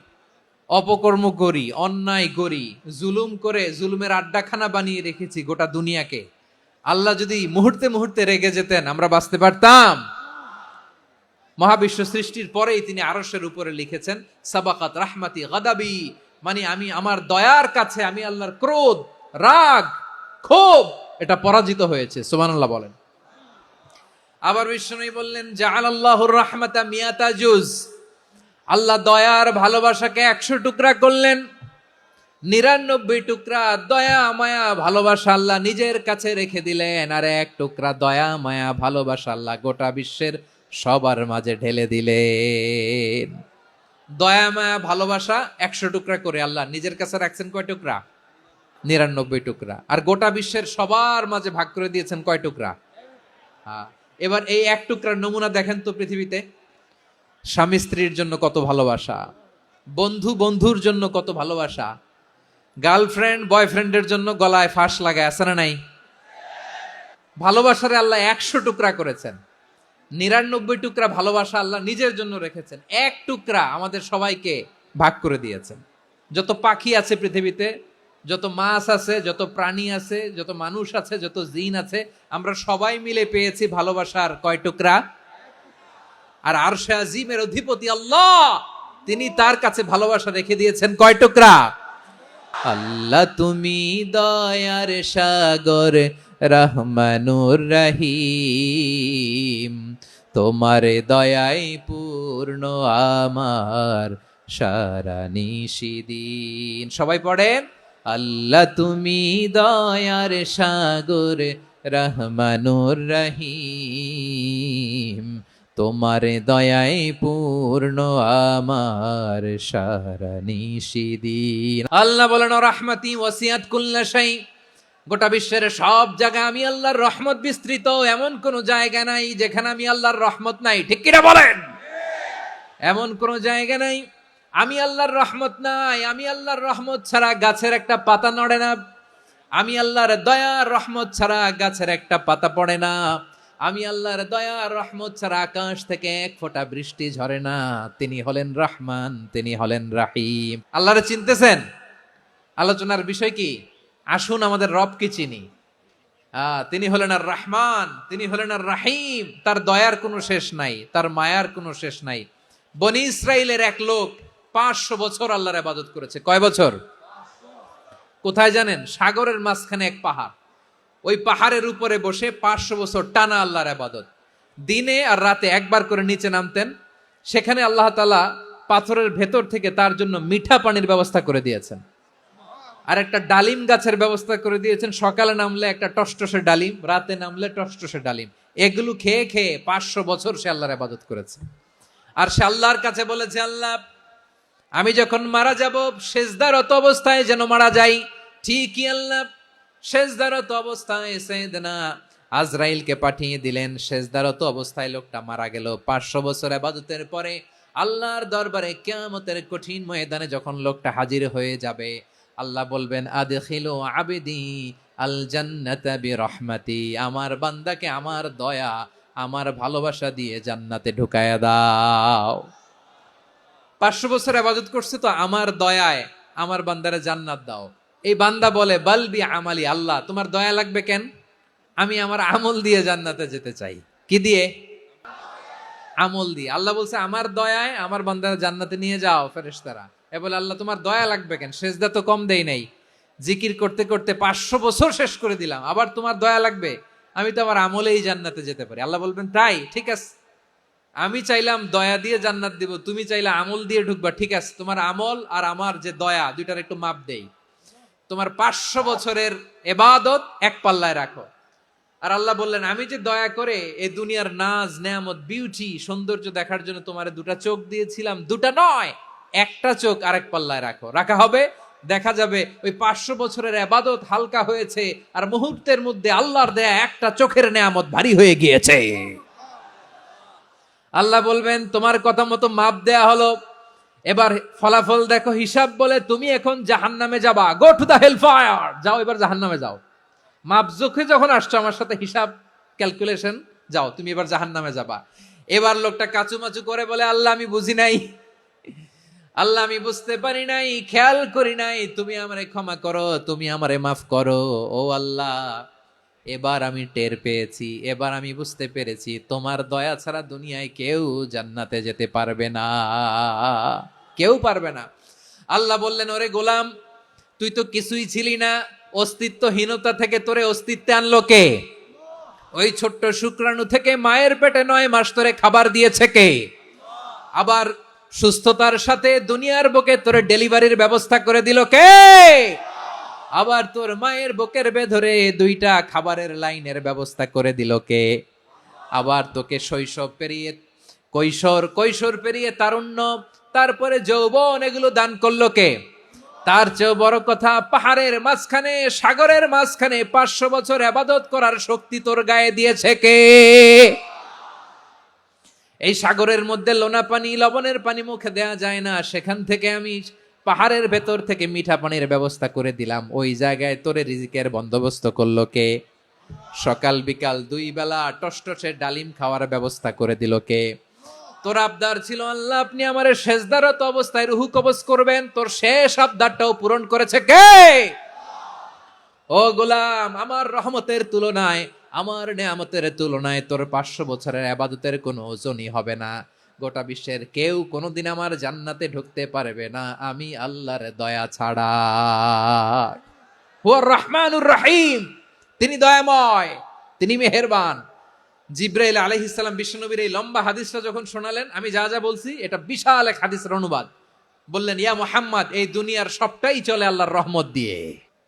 অপকর্ম করি, অন্যায় করি, জুলুম করে জুলুমের আড্ডাখানা বানিয়ে রেখেছি গোটা দুনিয়াকে, আল্লাহ যদি মুহূর্তে মুহূর্তে রেগে যেতেন আমরা বাঁচতে পারতাম? মহাবিশ্ব সৃষ্টির পরেই তিনি আরশের উপরে লিখেছেন, সাবাকাত রাহমাতি গাদাবি, মানে আমি আমার দয়ার কাছে আমি আল্লাহর ক্রোধ, রাগ, ক্ষোভ এটা পরাজিত হয়েছে। সুবহানাল্লাহ বলেন। আবার বিষ্ণু বললেন, জাআলাল্লাহুর রাহমাতা মিয়াতা জুজ। আল্লাহ দয়ার ভালোবাসাকে ১০০ টুকরা করলেন। ৯৯ টুকরা দয়া মায়া ভালোবাসা আল্লাহ নিজের কাছে রেখে দিলেন, আর ১ টুকরা দয়া মায়া ভালোবাসা আল্লাহ গোটা বিশ্বের সবার মাঝে ঢেলে দিলেন। দয়া মায়া ভালোবাসা ১০০ টুকরা করে আল্লাহ নিজের কাছে রাখছেন কয় টুকরা? ৯৯ টুকরা। আর গোটা বিশ্বের সবার মাঝে ভাগ করে দিয়েছেন কয় টুকরা? হ্যাঁ। এবার এই ১ টুকরার নমুনা দেখেন তো পৃথিবীতে। স্বামী স্ত্রীর জন্য কত ভালোবাসা, বন্ধু বন্ধুর জন্য কত ভালোবাসা, গার্লফ্রেন্ড বয়ফ্রেন্ডের জন্য গলায় ফাঁস লাগায়, আছে না নাই? ভালোবাসারে আল্লাহ ১০০ টুকরা করেছেন। ৯৯ টুকরা ভালোবাসা আল্লাহ নিজের জন্য রেখেছেন, ১ টুকরা আমাদের সবাইকে ভাগ করে দিয়েছেন। যত পাখি আছে পৃথিবীতে, যত মাছ আছে, যত প্রাণী আছে, যত মানুষ আছে, যত জিন আছে, আমরা সবাই মিলে পেয়েছি ভালোবাসার কয় টুকরা? আর আরশে আজিমের অধিপতি আল্লাহ, তিনি তার কাছে ভালোবাসা রেখে দিয়েছেন কয় টুকরা? আল্লাহ তুমি দয়ার সাগর, রহমানুর রহিম, তোমার দয়ায় পূর্ণ আমার সারা নিশিদিন। সবাই পড়েন, আল্লাহ তুমি দয়ার সাগর, রহমানুর রহিম, তোমার দয়ায় পূর্ণ আমার সারা নিশিদিন। আল্লাহ বলেন, রাহমাতি ওয়াসিআত কুল্লা শাই গোটা বিশ্বের সব জায়গায় আমি আল্লাহর রহমত বিস্তৃত, এমন কোন জায়গা নাই যেখানে আমি আল্লাহর রহমত নাই, ঠিক কিনা বলেন? এমন কোন জায়গা নাই আমি আল্লাহর রহমত নাই। আমি আল্লাহর রহমত ছাড়া গাছের একটা পাতা নড়ে না, আমি আল্লাহর দয়ার রহমত ছাড়া গাছের একটা পাতা পড়ে না, আমি আল্লাহর দয়ার রহমত ছাড়া আকাশ থেকে এক ফোঁটা বৃষ্টি ঝরে না। তিনি হলেন রহমান, তিনি হলেন রাহিম। আল্লাহরে চিনতেছেন? আলোচনার বিষয় কি? আসুন আমাদের রবকে চিনি। তিনি হলেন আর রহমান, তিনি হলেন আর রাহিম। তার দয়ার কোনো শেষ নাই, তার মায়ার কোনো শেষ নাই। বনি ইসরাইলের এক লোক 500 বছর আল্লাহর ইবাদত করেছে। কয় বছর? কোথায় জানেন? সাগরের মাঝখানে এক পাহাড়, ওই পাহাড়ের উপরে বসে 500 বছর টানা আল্লাহর ইবাদত। দিনে আর রাতে একবার করে নিচে নামতেন। সেখানে আল্লাহ তাআলা পাথরের ভেতর থেকে তার জন্য মিঠা পানির ব্যবস্থা করে দিয়েছেন, আর একটা ডালিম গাছের ব্যবস্থা করে দিয়েছেন। সকালে নামলে একটা টসটসে ডালিম, রাতে নামলে টসটসে ডালিম। এগুলো খেয়ে খেয়ে 500 বছর সে আল্লাহর ইবাদত করেছে। আর সে আল্লাহর কাছে বলেছে, আল্লাহ আমি যখন মারা যাব সেজদারত অবস্থায় যেন মারা যাই। ঠিকই আল্লাহ সেজদারত অবস্থায় সাইয়েদনা আজরাইলকে পাঠিয়ে দিলেন। সেজদারত অবস্থায় লোকটা মারা গেল। 500 বছর ইবাদতের পরে আল্লাহর দরবারে কিয়ামতের কঠিন ময়দানে যখন লোকটা হাজির হয়ে যাবে, আল্লাহ বলবেন, আদখিলু আবদি আল জান্নাতা বিরহমাতি, আমার বান্দাকে আমার দয়া, আমার ভালোবাসা দিয়ে জান্নাতে ঢুকায়া দাও। 500 বছর ইবাদত করছে তো আমার দয়ায় আমার বান্দারে জান্নাত দাও। এই বান্দা বলে, বালবি আমালি, আল্লাহ তোমার দয়া লাগবে কেন? আমি আমার আমল দিয়ে জান্নাতে যেতে চাই। কি দিয়ে? আমল দিয়ে। আল্লাহ বলছে আমার দয়ায় আমার বান্দারে জান্নাতে নিয়ে যাও ফেরেশতারা। এ বলে, আল্লাহ তোমার দয়া লাগবে কেন? সেজদা তো কম দেই নাই, জিকির করতে করতে 500 বছর শেষ করে দিলাম, আবার তোমার দয়া লাগবে? আমি তো আমার আমলেই জান্নাতে যেতে পারি। আল্লাহ বলবেন, তাই ঠিক আছে, আমি চাইলাম দয়া দিয়ে জান্নাত দিব, তুমি চাইলে আমল দিয়ে ঢুকবা, ঠিক আছে, তোমার আমল আর আমার যে দয়া দুইটার একটু মাপ দেই। তোমার 500 বছরের ইবাদত এক পাল্লায় রাখো। আর আল্লাহ বললেন, আমি যে দয়া করে এই দুনিয়ার নাজ নেয়ামত বিউটি সৌন্দর্য দেখার জন্য তোমার দুটা চোখ দিয়েছিলাম, দুটা নয় একটা চোখ আরেক পাল্লায় রাখো। রাখা হবে, দেখা যাবে ওই 500 বছরের ইবাদত হালকা হয়েছে, আর মুহূর্তের মধ্যে আল্লাহর দেয়া একটা চোখের নেয়ামত ভারী হয়ে গিয়েছে। আল্লাহ বলবেন, তোমার কথা মতো মাপ দেয়া হলো, এবার ফলাফল দেখো, হিসাব বলে তুমি এখন জাহান্নামে যাবা। Go to the hell fire, যাও এবার জাহান্নামে যাও। মাপ জোখে যখন আসছো আমার সাথে হিসাব ক্যালকুলেশন, যাও তুমি এবার জাহান্নামে যাবা। এবার লোকটা কাচুমাচু করে বলে, আল্লাহ আমি বুঝি নাই, আল্লাহ আমি বুঝতে পারি নাই, খেয়াল করি নাই, তুমি আমারে ক্ষমা করো, তুমি আমারে মাফ করো। ও আল্লাহ, এবার আমি টের পেয়েছি, এবার আমি বুঝতে পেরেছি, তোমার দয়া ছাড়া দুনিয়ায় কেউ জান্নাতে যেতে পারবে না, কেউ পারবে না। আল্লাহ বললেন, ওরে গোলাম, তুই তো কিছুই ছিলি না, অস্তিত্বহীনতা থেকে তোরে অস্তিত্বে আনলো কে? ওই ছোট্ট শুক্রাণু থেকে মায়ের পেটে 9 মাস ধরে খাবার দিয়েছে কে? আবার সুস্থতার সাথে দুনিয়ার বুকে তোরে ডেলিভারির ব্যবস্থা করে দিল কে? আবার তোর মায়ের বুকের ভেতরে 2টা খাবারের লাইনের ব্যবস্থা করে দিল কে? আবার তোকে শৈশব পেরিয়ে কৈশোর পেরিয়ে তারুণ্য, তারপরে যৌবন, এগুলো দান করলো কে? তার চেয়েও বড় কথা, পাহাড়ের মাঝখানে সাগরের মাঝখানে 500 বছর ইবাদত করার শক্তি তোর গায়ে দিয়েছে কে? এই সাগরের মধ্যে লোনা পানি, লবণের পানি মুখে দেয়া যায় না, সেখান থেকে আমি পাহাড়ের ভেতর থেকে মিঠা পানির ব্যবস্থা করে দিলাম। ওই জায়গায় তোরে রিজিকের বন্দোবস্ত করলো কে? সকাল বিকাল 2 বেলা টসটসে ডালিম খাওয়ার ব্যবস্থা করে দিল কে? তোর আবদার ছিল, আল্লাহ আপনি আমারে সেজদারত অবস্থায় রুহু কবজ করবেন, তোর শেষ আবদারটাও পূরণ করেছে কে? ও গোলাম, আমার রহমতের তুলনায়, আমার নেয়ামতের তুলনায় তোর 500 বছরের ইবাদতের কোনো ওজনই হবে না। গোটা বিশ্বের কেউ কোনোদিন আমার জান্নাতে ঢুকতে পারবে না আমি আল্লাহর দয়া ছাড়া। হুয়ার রহমানুর রহিম, তিনি দয়াময়, তিনি মেহেরবান। জিব্রাইল আলাইহিস সালাম বিশ্বনবীর এই লম্বা হাদিসটা যখন শোনালেন, আমি যা যা বলছি এটা বিশাল এক হাদিসের অনুবাদ, বললেন, ইয়া মুহাম্মদ, এই দুনিয়ার সবটাই চলে আল্লাহর রহমত দিয়ে।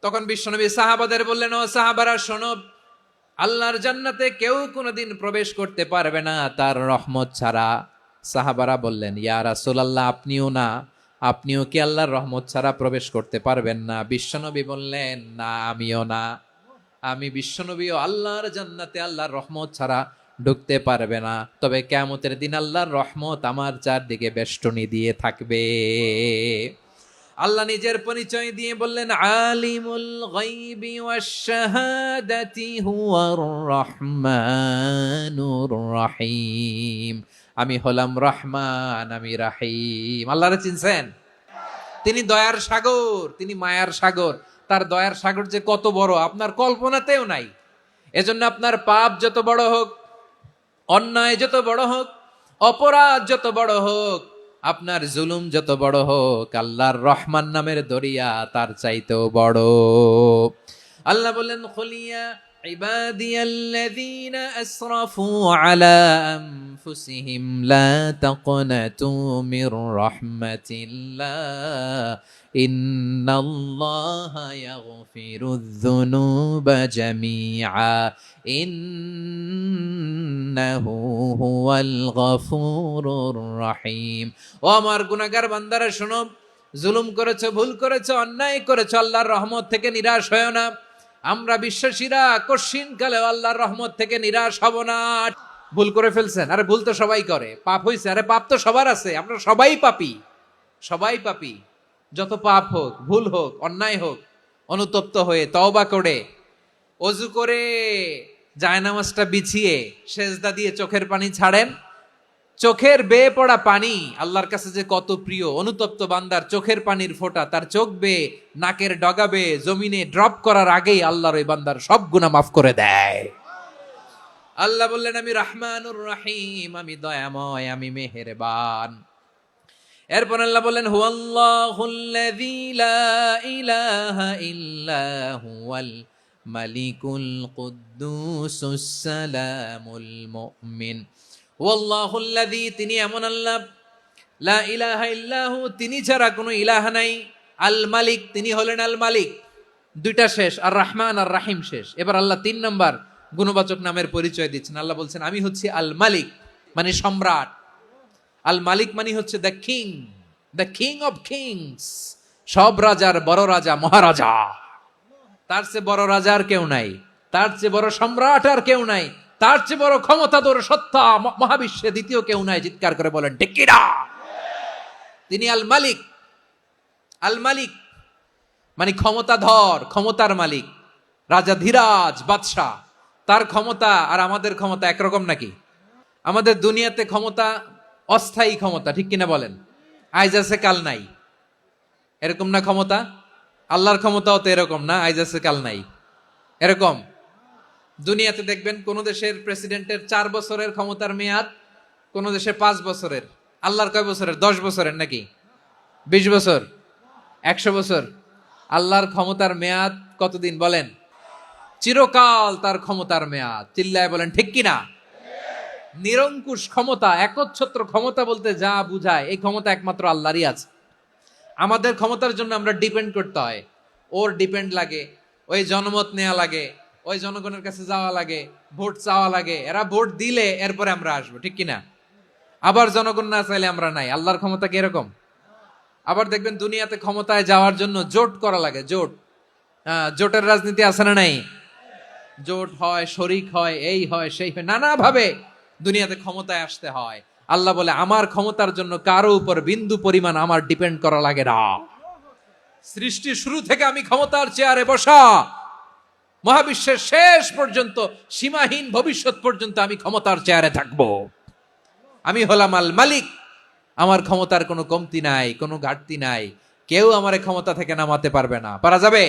তখন বিশ্বনবী সাহাবাদের বললেন, ও সাহাবারা শোনো, আল্লাহর জান্নাতে কেউ কোনোদিন প্রবেশ করতে পারবে না তার রহমত ছাড়া। সাহাবারা বললেন, ইয়া রাসূলুল্লাহ, আপনিও না, আপনিও কি আল্লাহর রহমত ছাড়া প্রবেশ করতে পারবেন না? বিশ্বনবী বললেন, না আমিও না। আমি বিশ্বনবীও আল্লাহর জান্নাতে আল্লাহর রহমত ছাড়া ঢুকতে পারবে না, তবে কিয়ামতের দিন আল্লাহর রহমত আমার চারদিকে বেষ্টনী দিয়ে থাকবে। আল্লাহ নিজের পরিচয় দিয়ে বললেন, আলিমুল গায়বি ওয়াশ শাহাদাতি হুয়ার রহমানুর রহিম। আমি হলাম রহমান, আমি রাহিম। আল্লাহরে চিনছেন? তিনি দয়ার সাগর, তিনি মায়ার সাগর। তার দয়ার সাগর যে কত বড় আপনার কল্পনাতেও নাই। এজন্য আপনার পাপ যত বড় হোক, অন্যায় যত বড় হোক, অপরাধ যত বড় হোক, আপনার জুলুম যত বড় হোক, আল্লাহর রহমান নামের দরিয়া তার চাইতেও বড়। আল্লাহ বললেন, খুলিয়া ইবাদিয়াল্লাযীনা আসরাফু আলা আনফুসিহিম লা তাকনাতু মির রাহমাতিল্লাহ ইন্নাল্লাহা ইয়াগফিরুয যুনুবা জামিআ ইন্নাহু হুয়াল গফুরুর রহিম। ও আমার গুনাহগার বান্দারা শোনো, জুলুম করেছো, ভুল করেছো, অন্যায় করেছো, আল্লাহর রহমত থেকে নিরাশ হয়ো না। আমরা বিশ্বাসীরা কশিনকালে আল্লাহর রহমত থেকে নিরাশ হব না। ভুল করে ফেলছেন, আরে ভুল তো সবাই করে। পাপ হইছে, আরে পাপ তো সবার আছে। আমরা সবাই পাপী, সবাই পাপী। যত পাপ হোক, ভুল হোক, অন্যায় হোক, অনুতপ্ত হয়ে তওবা করে, ওযু করে, জায়নামাজটা বিছিয়ে সেজদা দিয়ে চোখের পানি ছাড়েন। চোখের বেয়ে পড়া পানি আল্লাহর কাছে যে কত প্রিয়। অনুতপ্ত বান্দার চোখের পানির ফোঁটা তার চোখ বেয়ে, নাকের ডগা বেয়ে জমিনে ড্রপ করার আগেই আল্লাহর ওই বান্দার সব গুনাহ মাফ করে দেয়। আল্লাহ বললেন, আমি রহমানুর রহিম, আমি দয়াময়, আমি মেহেরবান। এরপর আল্লাহ বললেন, হুয়াল্লাহুল্লাযী লা ইলাহা ইল্লা হুয়াল মালিকুল কুদ্দুসুস সালামুল মুমিন। ওয়াল্লাহুল্লাযী, তিনি এমন আল্লাহ, লা ইলাহা ইল্লাহু, তিনি ছাড়া কোনো ইলাহ নাই। আল মালিক, তিনি হলেন আল মালিক। দুইটা শেষ, আর রহমান আর রাহিম শেষ। এবার আল্লাহ 3 নম্বর গুণবাচক নামের পরিচয় দিচ্ছেন। আল্লাহ বলছেন, আমি হচ্ছি আল মালিক, মানে সম্রাট। আল মালিক মানে হচ্ছে the king, the king of kings. সব রাজার বড় রাজা, মহারাজা। তার চেয়ে বড় রাজা আর কেউ নাই, তার চেয়ে বড় সম্রাট আর কেউ নাই, তার চেয়ে বড় ক্ষমতাধর সত্তা মহাবিশ্বে দ্বিতীয় কেউ নাই। চিৎকার করে বলেন ঠিক কিনা? তিনি আল মালিক। আল মালিক মানে ক্ষমতাধর, ক্ষমতার মালিক, রাজা ধীরাজ বাদশাহ। তার ক্ষমতা আর আমাদের ক্ষমতা একরকম নাকি? আমাদের দুনিয়াতে ক্ষমতা অস্থায়ী ক্ষমতা, ঠিক কিনা বলেন? আইজ আছে কাল নাই, এরকম না ক্ষমতা? আল্লাহর ক্ষমতাও তো এরকম না, আইজ আছে কাল নাই এরকম। দুনিয়াতে দেখবেন কোন দেশের প্রেসিডেন্টের 4 বছরের ক্ষমতার মেয়াদ, কোন দেশের 5 বছরের। আল্লাহর কয় বছরের? 10 বছরের নাকি 20 বছর, 100 বছর? আল্লাহর ক্ষমতার মেয়াদ কতদিন বলেন? চিরকাল তার ক্ষমতার মেয়াদ। চিল্লায় বলেন ঠিক কিনা? নিরঙ্কুশ ক্ষমতা, একচ্ছত্র ক্ষমতা বলতে যা বুঝায়, এই ক্ষমতা একমাত্র আল্লাহরই আছে। আমাদের ক্ষমতার জন্য আমরা ডিপেন্ড করতে হয়, ওর ডিপেন্ড লাগে, ওই জনমত নেওয়া লাগে, ওই জনগণের কাছে যাওয়া লাগে, ভোট চাওয়া লাগে। এরা ভোট দিলে এরপরে আমরা আসবো, ঠিক কিনা? আবার জনগণ না চাইলে আমরা নাই। আল্লাহর ক্ষমতা কি এরকম? আবার দেখবেন দুনিয়াতে ক্ষমতায় যাওয়ার জন্য জোট করা লাগে, জোট। জোটের রাজনীতি আছে না নাই? জোট হয়, শরিক হয়, এই হয়, সেই হয়, নানা ভাবে দুনিয়াতে ক্ষমতায় আসতে হয়। আল্লাহ বলে, আমার ক্ষমতার জন্য কারো উপর বিন্দু পরিমাণ আমার ডিপেন্ড করা লাগে না। সৃষ্টির শুরু থেকে আমি ক্ষমতার চেয়ারে বসা, মহাবিশ্বের শেষ পর্যন্ত, সীমাহীন ভবিষ্যৎ পর্যন্ত আমি ক্ষমতার চেয়ারে থাকবো। আমি হলাম আল মালিক। আমার ক্ষমতার কোনো কমতি নাই, কোনো ঘাটতি নাই। কেউ আমার ক্ষমতা থেকে নামাতে পারবে না। পারা যাবে?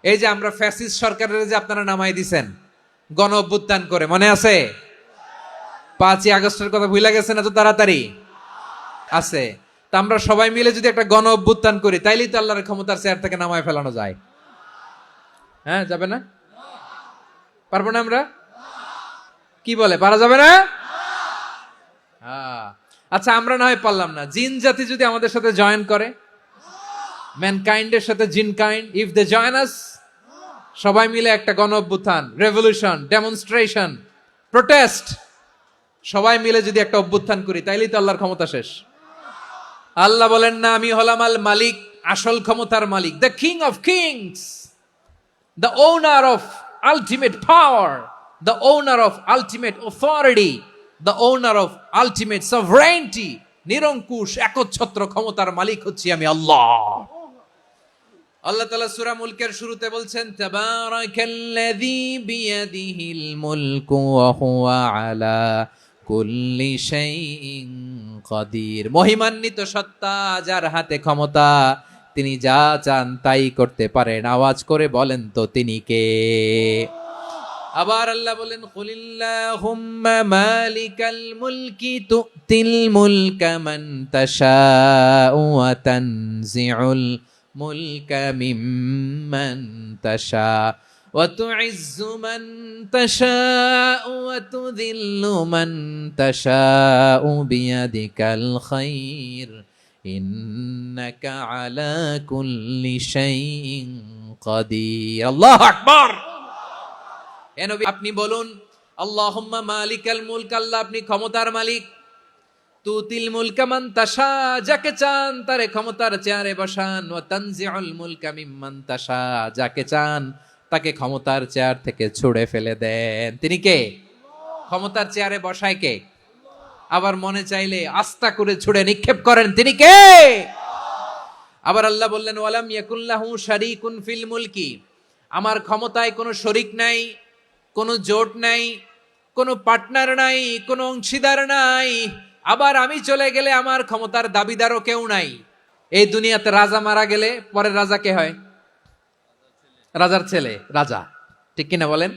এই যে আমরা ফ্যাসিস্ট সরকারের যে আপনারা নামাই দিছেন গণ অভ্যুত্থান করে, মনে আছে? 5ই আগস্টের কথা ভুলে গেছেন এত তাড়াতাড়ি? আছে। তা আমরা সবাই মিলে যদি একটা গণ অভ্যুত্থান করি, তাইলেই তো আল্লাহর ক্ষমতার চেয়ার থেকে নামায় ফেলানো যায়। হ্যাঁ, যাবে না? পারবো না আমরা? কি বলে, পারা যাবে না? আচ্ছা, আমরা না হয় পারলাম না, জিন জাতি যদি আমাদের সাথে জয়েন করে, ম্যানকাইন্ডের সাথে জিনকাইন্ড, ইফ দে জয়েন আস, সবাই মিলে একটা গণ অভ্যুত্থান, রেভলিউশন, ডেমনস্ট্রেশন, প্রোটেস্ট, সবাই মিলে যদি একটা অভ্যুত্থান করি, তাইলেই তো আল্লাহর ক্ষমতা শেষ। আল্লাহ বলেন না, আমি হলাম আল মালিক, আসল ক্ষমতার মালিক, the king of kings, the owner of ultimate power, the owner of ultimate authority, the owner of ultimate sovereignty, নিরঙ্কুশ একচ্ছত্র ক্ষমতার মালিক হচ্ছি আমি আল্লাহ। আল্লাহ তাআলা সূরা মুলকের শুরুতে বলছেন তাবারাকাল্লাযী বিয়াদিহিল মুলকু ওয়া হুয়া আলা কুল্লি শাইইন কাদির। মহিমান্বিত সত্তা, যার হাতে ক্ষমতা, তিনি যা চান তাই করতে পারেন। আওয়াজ করে বলেন তো তিনি কে? আবার আল্লাহ বলেন কুলিল্লাহুম্মা মালিকাল মুলকি তুতিল মুলকা মান তাশাউ ওয়া তানজিউল মুলকা মিম্মান তাশা ওয়া তুইজ্জু মান তাশাউ ওয়া তুযিল্লু মান তাশাউ বিয়াদিকাল খায়র ইন্নাকা আলা কুল্লি শাইইন কাদির। আল্লাহু আকবার। এ নবী আপনি বলুন আল্লাহুম্মা মালিকাল মুলক, আল্লাহ আপনি ক্ষমতার মালিক। তুতিল মুলকা মান তাশা, যাকে চান তারে ক্ষমতার চেয়ারে বসান। ওয়া তানজিউল মুলকা মিম্মান তাশা, যাকে চান তাকে ক্ষমতার চেয়ার থেকে ছুঁড়ে ফেলে দেন। তিনি কে? ক্ষমতার চেয়ারে বসায় কে? আবার মনে চাইলে আস্তা করে ছুঁড়ে নিক্ষেপ করেন, তিনি কে? আবার আল্লাহ বললেন ওয়ালাম ইয়াকুল্লাহু শারীকুন ফিল মুলকি, আমার ক্ষমতায় কোনো শরীক নাই, কোনো জোট নাই, কোনো পার্টনার নাই, কোনো অংশীদার নাই। আবার আমি চলে গেলে আমার ক্ষমতার দাবিদারও কেউ নাই। এই দুনিয়াতে রাজা মারা গেলে পরের রাজা কে হয়? রাজার ছেলে রাজা, ঠিক কিনা বলেন?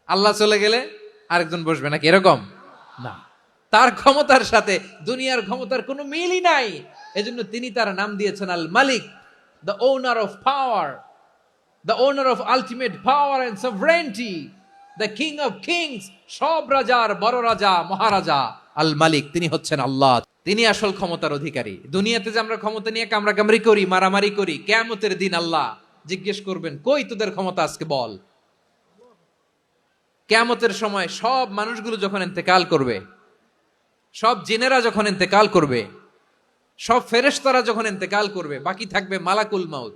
আল্লাহ চলে গেলে আরেকজন বসবে নাকি? এরকম না, তার ক্ষমতার সাথে দুনিয়ার ক্ষমতার কোনো মিলই নাই। এজন্য তিনি তার নাম দিয়েছেন আল মালিক, the owner of power, the owner of ultimate power and sovereignty, the king of kings, সব রাজার বড় রাজা, মহারাজা আল মালিক, তিনি হচ্ছেন আল্লাহ। তিনি আসল ক্ষমতার অধিকারী। দুনিয়াতে যে আমরা ক্ষমতা নিয়ে কামড়াকামড়ি করি, মারামারি করি, কিয়ামতের দিন আল্লাহ জিজ্ঞেস করবেন কই তোদের ক্ষমতা আজকে বল। কিয়ামতের সময় সব মানুষগুলো যখন ইন্তেকাল করবে, সব জিনেরা যখন ইন্তেকাল করবে, সব ফেরেশতারা যখন ইন্তেকাল করবে, বাকি থাকবে মালাকুল মাউত।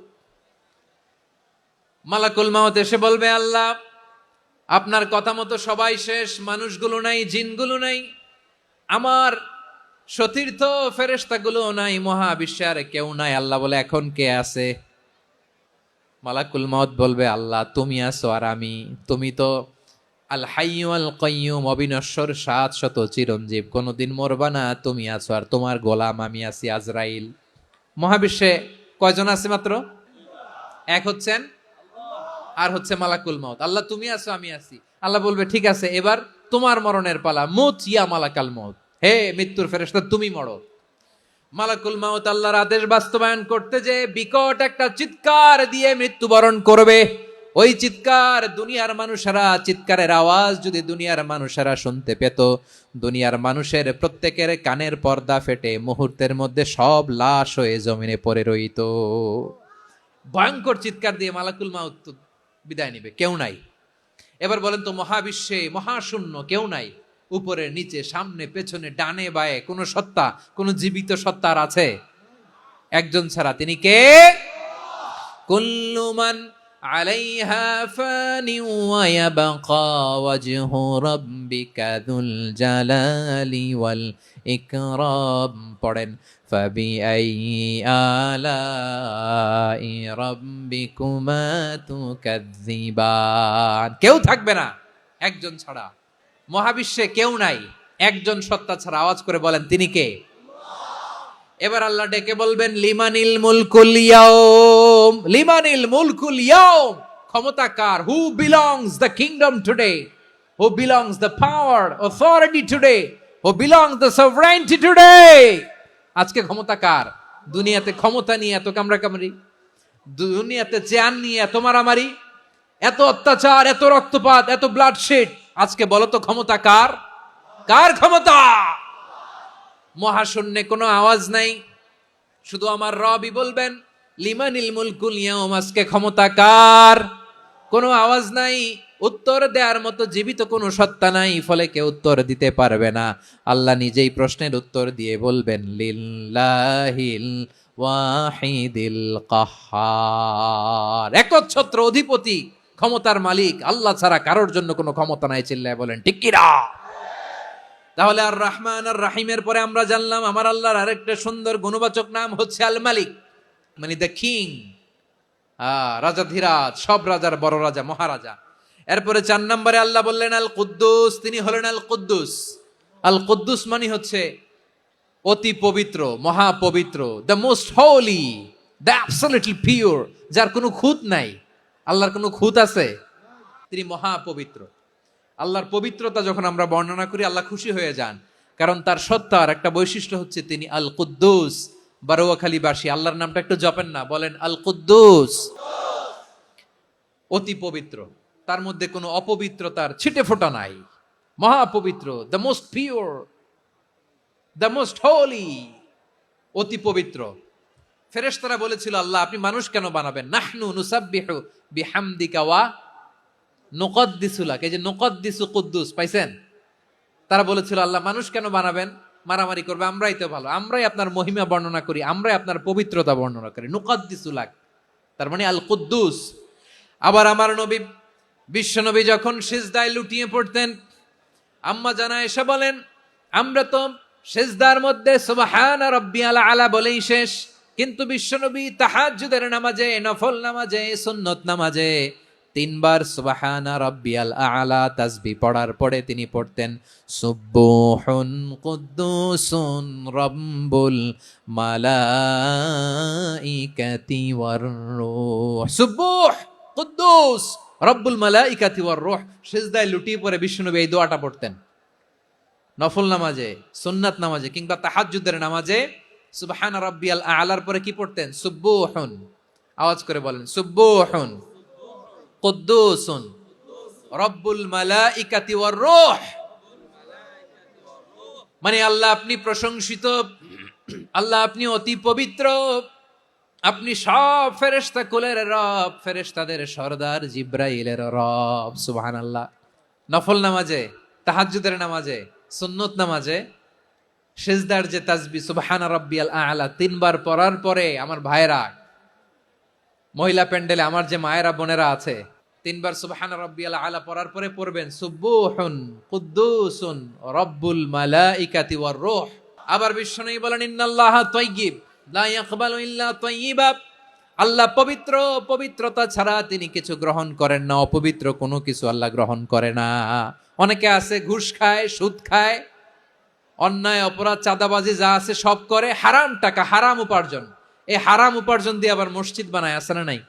মালাকুল মাউত এসে বলবে আল্লাহ আপনার কথা মতো সবাই শেষ, মানুষগুলো নাই, জিনগুলো নাই, আমার সতীর্থ ফেরেশতাগুলো নাই, মহাবিশ্বে আর কেউ নাই। আল্লাহ বলে এখন কে আছে? মালাকুল মাউত বলবে আল্লাহ তুমি আছো আর আমি। তুমি তো আল হাইয়্যু আল কাইয়্যুম, অবিনশ্বর, শাশ্বত, চিরঞ্জীব, কোনোদিন মরবা না, তুমি আছো আর তোমার গোলাম আমি আছি আজরাইল। মহাবিশ্বে কয়জন আছে? মাত্র এক, হচ্ছেন আর হচ্ছে মালাকুল মাউত। আল্লাহ তুমি আছো আমি আছি। আল্লাহ বলবে ঠিক আছে এবার তোমার মরণের পালা, মুত ইয়া মালাকাল মাউত, হে মৃত্যুর ফেরেশতা তুমি মরো। মালাকুল মাউত আল্লাহর আদেশ বাস্তবায়ন করতে যে বিকট একটা চিৎকার দিয়ে মৃত্যুবরণ করবে। ওই চিৎকার দুনিয়ার মানুষেরা, চিৎকারের আওয়াজ যদি দুনিয়ার মানুষেরা শুনতে পেত, দুনিয়ার মানুষের প্রত্যেকের কানের পর্দা ফেটে মুহূর্তের মধ্যে সব লাশ হয়ে জমিনে পড়ে রইত। ভয়ঙ্কর চিৎকার দিয়ে মালাকুল মাউত বিদায় নিবে, কেউ নাই। এবার বলেন তো মহাবিশ্বে মহাশূন্য, কেউ নাই, উপরে নিচে সামনে পেছনে ডানে বায়ে কোন সত্তা, কোন জীবিত সত্তার আছে? একজন ছাড়া, তিনি কে? কুল্লু মান আলাইহা ফানি ওয়া ইয়াবকা ওয়াজহু রাব্বিকা যুল জালালি ওয়াল ইকরাম। পড়েন ফাবিআইয়ি আলাই রাব্বিকুমা তুকাযযিবান। কেউ থাকবে না একজন ছাড়া, মহাবিশ্বে কেউ নাই একজন সত্তা ছাড়া। আওয়াজ করে বলেন তিনি কে? এবার আল্লাহ ডেকে বলবেন লিমানিল মুলকুল ইয়াউম, লিমানিল মুলকুল ইয়াউম, ক্ষমতা কার? Who belongs the kingdom today, who belongs the power authority today, who belongs the sovereignty today. আজকে ক্ষমতা কার? দুনিয়াতে ক্ষমতা নিয়ে এত কামড়াকামড়ি, দুনিয়াতে চেয়ার নিয়ে এত মারামারি, এত অত্যাচার, এত রক্তপাত, এত ব্লাডশেড, আজকে বলো তো ক্ষমতা কার? কার ক্ষমতা? মহাশূন্যে কোনো আওয়াজ নাই, শুধু আমার রবই বলবেন লিমানিল মুলকুল ইয়াউম, আজকে ক্ষমতা কার? কোনো আওয়াজ নাই, উত্তর দেওয়ার মতো জীবিত কোনো সত্তা নাই, ফলে কেউ উত্তর দিতে পারবে না। আল্লাহ নিজেই প্রশ্নের উত্তর দিয়ে বলবেন লিল্লাহিল ওয়াহিদিল কাহ্হার, একচ্ছত্র অধিপতি ক্ষমতার মালিক আল্লাহ ছাড়া কারোর জন্য কোনো ক্ষমতা নাই, চিল্লায় বলেন ঠিক কি না? তাহলে আর রহমান আর রাহিমের পরে আমরা জানলাম আমার আল্লাহর আরেকটা সুন্দর গুণবাচক নাম হচ্ছে আল মালিক, মানে দ্য কিং, রাজাধিরাজ, সব রাজার বড় রাজা, মহারাজা। এরপরে 4 নম্বরে আল্লাহ বললেন আল কুদ্দুস, তিনি হলেন আল কুদ্দুস। আল কুদ্দুস মানে হচ্ছে অতি পবিত্র, মহাপবিত্র, the most holy, the absolutely pure, যার কোনো খুঁত নাই। আল্লাহর কোনো খুঁত আছে? তিনি মহাপবিত্র। আল্লাহর পবিত্রতা যখন আমরা বর্ণনা করি আল্লাহ খুশি হয়ে যান, কারণ তার সত্তার একটা বৈশিষ্ট্য হচ্ছে তিনি আল কুদ্দুস। বারোয়াখালীবাসী আল্লাহর নামটা একটু জপেন না, বলেন আল কুদ্দুস, অতি পবিত্র, তার মধ্যে কোনো অপবিত্রতার ছিটে ফোঁটা নাই, মহাপবিত্র, the most pure, the most holy, অতি পবিত্র। ফেরেশতারা বলেছিল আল্লাহ আপনি মানুষ কেন বানাবেন? নাহনু নুসাব্বিহু বিহামদিকা ওয়া নুকদ্দিসু লাক, এই যে নুকদ্দিসু কুদ্দুস পাইছেন? তারা বলেছিল আল্লাহ মানুষ কেন বানাবেন, মারামারি করবে, আমরাই তো ভালো, আমরাই আপনার মহিমা বর্ণনা করি, আমরাই আপনার পবিত্রতা বর্ণনা করি, নুকদ্দিসু লাক, তার মানে আল কুদ্দুস। আবার আমার নবী, বিশ্ব নবী যখন সিজদায় লুটিয়ে পড়তেন, আম্মা জানা এসে বলেন আমরা তো সিজদার মধ্যে সুবহান রাব্বিয়াল আলা বলেই শেষ, কিন্তু বিশ্বনবী তাহাজ্জুদের নামাজে, নফল নামাজে, সুন্নত নামাজে 3 বার সুবহান রাব্বিয়াল আলা তাসবিহ পড়ার পরে তিনি পড়তেন সুবহুন কুদ্দুসুন রাব্বুল মালাইকাতি ওয়ার রূহ, সুবহ কুদ্দুস রব্বুল মালাইকাতি ওয়ার রূহ। সিজদায় লুটিয়ে পড়ে বিশ্বনবী এই দোয়াটা পড়তেন। নফল নামাজে, সুন্নাত নামাজে কিংবা তাহাজ্জুদের নামাজে সুবহান রাব্বিয়াল আলার পরে কি পড়তেন? সুবহুন, আওয়াজ করে বলেন সুবহুন কুদ্দুসুন রব্বুল মালাইকাতি ওয়ার রূহ। মানে আল্লাহ আপনি প্রশংসিত, আল্লাহ আপনি অতি পবিত্র, আপনি সব ফেরেশতা কুলের রব, ফেরেশতাদের সরদার জিব্রাইলের রব। সুবহানাল্লাহ। নফল নামাজে, তাহাজ্জুদের নামাজে, সুন্নত নামাজে সিজদার যে তাসবিহ সুবহান রাব্বিয়াল আলা 3 বার পড়ার পরে আমার ভাইরা, মহিলা প্যান্ডেলে আমার যে মায়েরা বোনেরা আছে, 3 বার সুবহান রাব্বিয়াল আলা পড়ার পরে পড়বেন সুবহুন কুদ্দুসুন রব্বুল মালাইকাতি ওয়ার রূহ। আবার বিশ্বনবী বলেন ইন্নাল্লাহা তাইয়্যিব লা ইয়াকবালু ইল্লা তাইয়্যিবা, আল্লাহ পবিত্র, পবিত্রতা ছাড়া তিনি কিছু গ্রহণ করেন না, অপবিত্র কোনো কিছু আল্লাহ গ্রহণ করে না। অনেকে আছে ঘুষ খায়, সুদ খায়, অন্যায় অপরাধ চাঁদাবাজি যা আছে সব করে, হারাম টাকা, হারাম উপার্জন, এই হারাম উপার্জন দিয়ে আবার মসজিদ বানায়, আছে না নাই?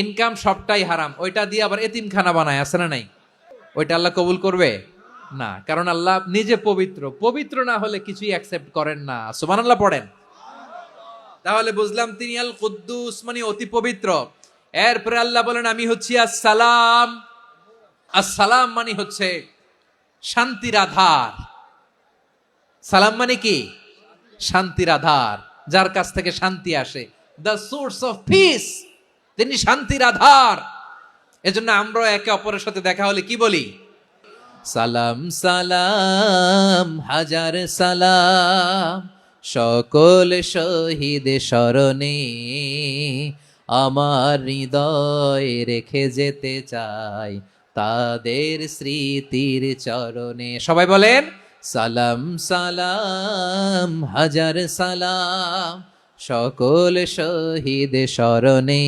ইনকাম সবটাই হারাম, ওইটা দিয়ে আবার এতিমখানা বানায়, আছে না নাই? ওইটা আল্লাহ কবুল করবে না, কারণ আল্লাহ নিজে পবিত্র, পবিত্র না হলে কিছুই অ্যাকসেপ্ট করেন না। সুবহানাল্লাহ পড়েন। তাহলে বুঝলাম তিনি আল কুদ্দুস মানে অতি পবিত্র। এরপরে আল্লাহ বলেন আমি হচ্ছি আসসালাম। আসসালাম মানে হচ্ছে শান্তির আধার। সালাম মানে কি? শান্তির আধার, যার কাছ থেকে শান্তি আসে, দ্য সোর্স অফ পিস, তিনি শান্তির আধার। এজন্য আমরা একে অপরের সাথে দেখা হলে কি বলি? সালাম সালাম হাজার সালাম, সকল শহীদ স্মরণে আমার হৃদয় রেখে যেতে চাই তাদের স্মৃতির চরণে। সবাই বলেন সালাম সালাম হাজার সালাম, সকল শহীদ স্মরণে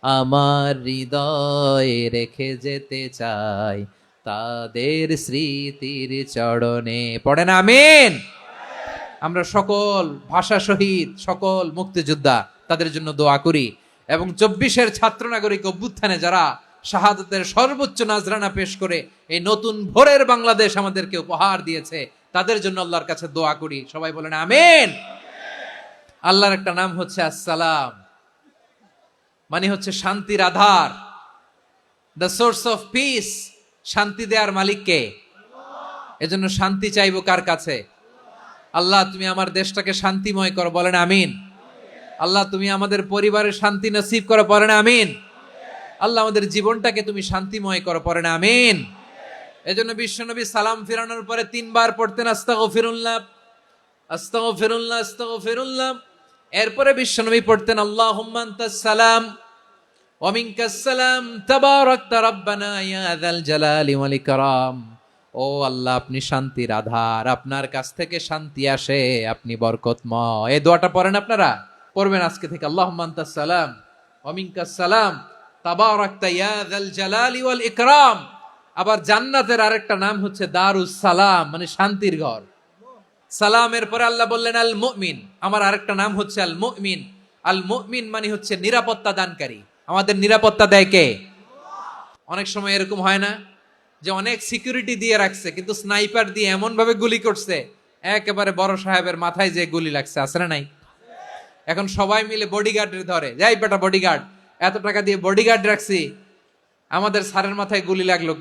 আমার হৃদয় রেখে যেতে চাই তাদের স্মৃতির চরণে। পড়েন আমিন। আমরা সকল ভাষা শহীদ, সকল মুক্তিযোদ্ধা, তাদের জন্য দোয়া করি, এবং 24-এর ছাত্র নাগরিক অভ্যুত্থানে যারা শাহাদাতের সর্বোচ্চ নাজরানা পেশ করে এই নতুন ভোরের বাংলাদেশ আমাদেরকে উপহার দিয়েছে, তাদের জন্য আল্লাহর কাছে দোয়া করি। সবাই বলেন আমিন। আল্লাহর একটা নাম হচ্ছে আসসালাম, মানে হচ্ছে শান্তির আধার, দ্য সোর্স অফ পিস। শান্তি দেওয়ার মালিক কে? এজন্য শান্তি চাইবো কার কাছে? আল্লাহ তুমি আমার দেশটাকে শান্তিময় করো, বলেন আমিন। আল্লাহ তুমি আমাদের পরিবারের শান্তি নসিব করো, বলেন আমিন। আল্লাহ আমাদের জীবনটাকে তুমি শান্তিময় করো, পড়েন আমিন। এজন্য বিশ্বনবী সালাম ফিরানোর পরে 3 বার পড়তেন আস্তাগফিরুল্লাহ আস্তাগফিরুল্লাহ আস্তাগফিরুল্লাহ। এরপরে বিশ্বনবী পড়তেন আল্লাহুম্মা আনতাস সালাম ওয়া মিনকাস সালাম তাবারাকতা রাব্বানা ইয়া যাল জালালি ওয়াল ইকরাম। ও আল্লাহ, আপনি শান্তির আধার, আপনার কাছ থেকে শান্তি আসে, আপনি বরকতময়। এই দোয়াটা পড়েন আপনারা, পড়বেন আজকে থেকে। আল্লাহুম্মা আনতাস সালাম ওয়া মিনকাস সালাম তাবারাকতা ইয়া যাল জালালি ওয়াল ইকরাম। আবার জান্নাতের আরেকটা নাম হচ্ছে দারুস সালাম, মানে শান্তির ঘর। সালামের পরে আল্লাহ বললেন আল মুমিন, আমার আরেকটা নাম হচ্ছে আল মুমিন। আল মুমিন মানে হচ্ছে নিরাপত্তা দানকারী। আমাদের নিরাপত্তা দেয় কে? অনেক সময় এরকম হয় না যে অনেক সিকিউরিটি দিয়ে রাখছে, কিন্তু স্নাইপার দিয়ে এমন ভাবে গুলি করছে একেবারে বড় সাহেবের মাথায় যে গুলি লাগছে, আছে না নাই? এখন সবাই মিলে বডিগার্ডের ধরে, যাই বেটা বডিগার্ড, এত টাকা দিয়ে বডিগার্ড রাখছি, আমাদের স্যারের মাথায় গুলি লাগলো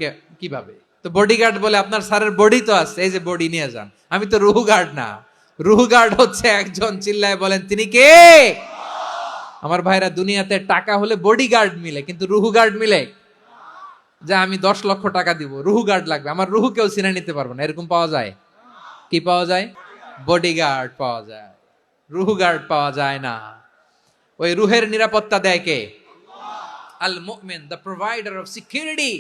কিভাবে? তো বডিগার্ড বলে, আপনার স্যারের বডি তো আছে, এই যে বডি নিয়ে যান। আমি তো রুহু গার্ড না, রুহু গার্ড হচ্ছে একজন। চিল্লায় বলেন তিনি কে? আমার ভাইরা, দুনিয়াতে টাকা হলে বডিগার্ড মিলে, কিন্তু রুহু গার্ড মিলে? যে আমি 10 লক্ষ টাকা দিব, রুহু গার্ড লাগবে, আমার রুহু কেউ চিনে নিতে পারবো না, এরকম পাওয়া যায়? কি পাওয়া যায়? বডিগার্ড পাওয়া যায়, রুহু গার্ড পাওয়া যায় না। ওই রুহের নিরাপত্তা দেয় কে? আল মুমিন, দ্য প্রোভাইডার অফ সিকিউরিটি।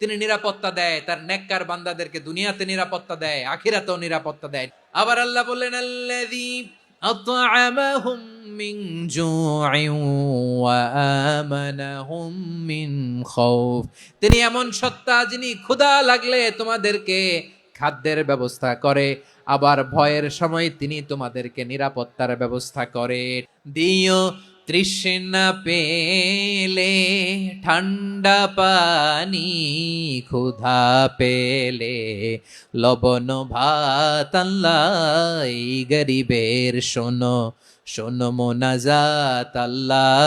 তিনি নিরাপত্তা দেয় তার নেককার বান্দাদেরকে, দুনিয়াতে নিরাপত্তা দেয়, আখিরাতেও নিরাপত্তা দেয়। আবার আল্লাহ বললেন আল্লাযী আত'আমাহুম মিন জু'ইন ওয়া আমানাহুম মিন খাউফ। তিনি এমন সত্তা যিনি ক্ষুধা লাগলে তোমাদেরকে খাদ্যের ব্যবস্থা করে, আবার ভয়ের সময় তিনি তোমাদেরকে নিরাপত্তার ব্যবস্থা করে। দিও তৃষ্ণা পেলে ঠান্ডা পানি, ক্ষুধা পেলে লবণ ভাত। আল্লাহ এই গরিবের শোনো শোনো মোনাজাত, আল্লাহ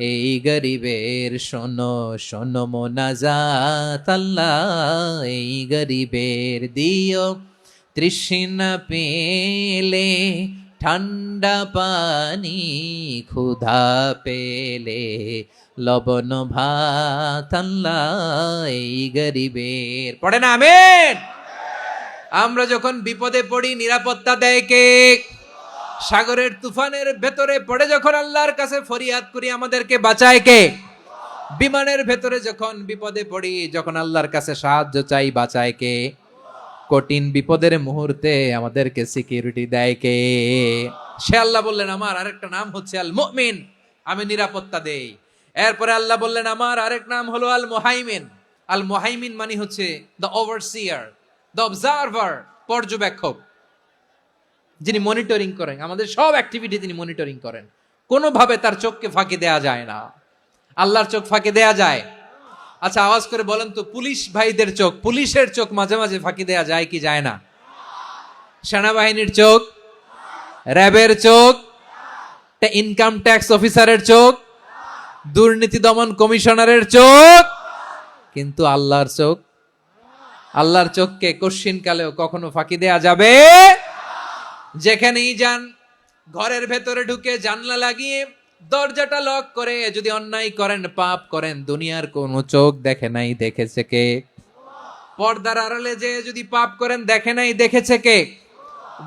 এই গরিবের শোনো শোনো মোনাজাত, আল্লাহ এই গরিবের। দিও তৃষ্ণা পেলে ঠান্ডা পানি, ক্ষুধা পেলে লবণ ভাত, আল্লাহ এই গরিবের। পড়ে না আমিন? আমরা যখন বিপদে পড়ি নিরাপত্তা দেয় কে? সাগরের তুফানের ভেতরে পড়ে যখন আল্লাহর কাছে ফরিয়াদ করি আমাদেরকে বাঁচায় কে? বিমানের ভেতরে যখন বিপদে পড়ি, যখন আল্লাহর কাছে সাহায্য চাই, বাঁচায় কে? কঠিন বিপদের মুহূর্তে আমাদেরকে সিকিউরিটি দেয় কে? সে আল্লাহ বললেন আমার আরেকটা নাম হচ্ছে আল মুমিন, আমি নিরাপত্তা দেই। এরপরে আল্লাহ বললেন আমার আরেক নাম হলো আল মুহাইমিন। আল মুহাইমিন মানে হচ্ছে দ্য ওভারসিয়ার, দ্য অবজারভার, পর্যবেক্ষক, যিনি মনিটরিং করেন আমাদের সব অ্যাক্টিভিটি, তিনি মনিটরিং করেন। কোনোভাবে তার চোখকে ফাঁকি দেয়া যায় না। আল্লাহর চোখ ফাঁকি দেয়া যায়? আচ্ছা আওয়াজ করে বলেন তো, পুলিশ ভাইদের চোখ, পুলিশের চোখ মাঝে মাঝে ফাঁকি দেয়া যায় কি যায় না? সেনাবাহিনীর চোখ, র্যাবের চোখ, ইনকাম ট্যাক্স অফিসারের চোখ, দুর্নীতি দমন কমিশনারের চোখ, কিন্তু আল্লাহর চোখ? আল্লাহর চোখকে কশ্চিন কালেও কখনো ফাঁকি দেয়া যাবে? যেখানেই যান, ঘরের ভেতরে ঢুকে জানলা লাগিয়ে দরজাটা লক করে যদি অন্যায় করেন, পাপ করেন, দুনিয়ার কোন চোখ দেখে নাই, দেখেছে কে? পর্দার আড়ালে যে যদি পাপ করেন, দেখে নাই, দেখেছে কে?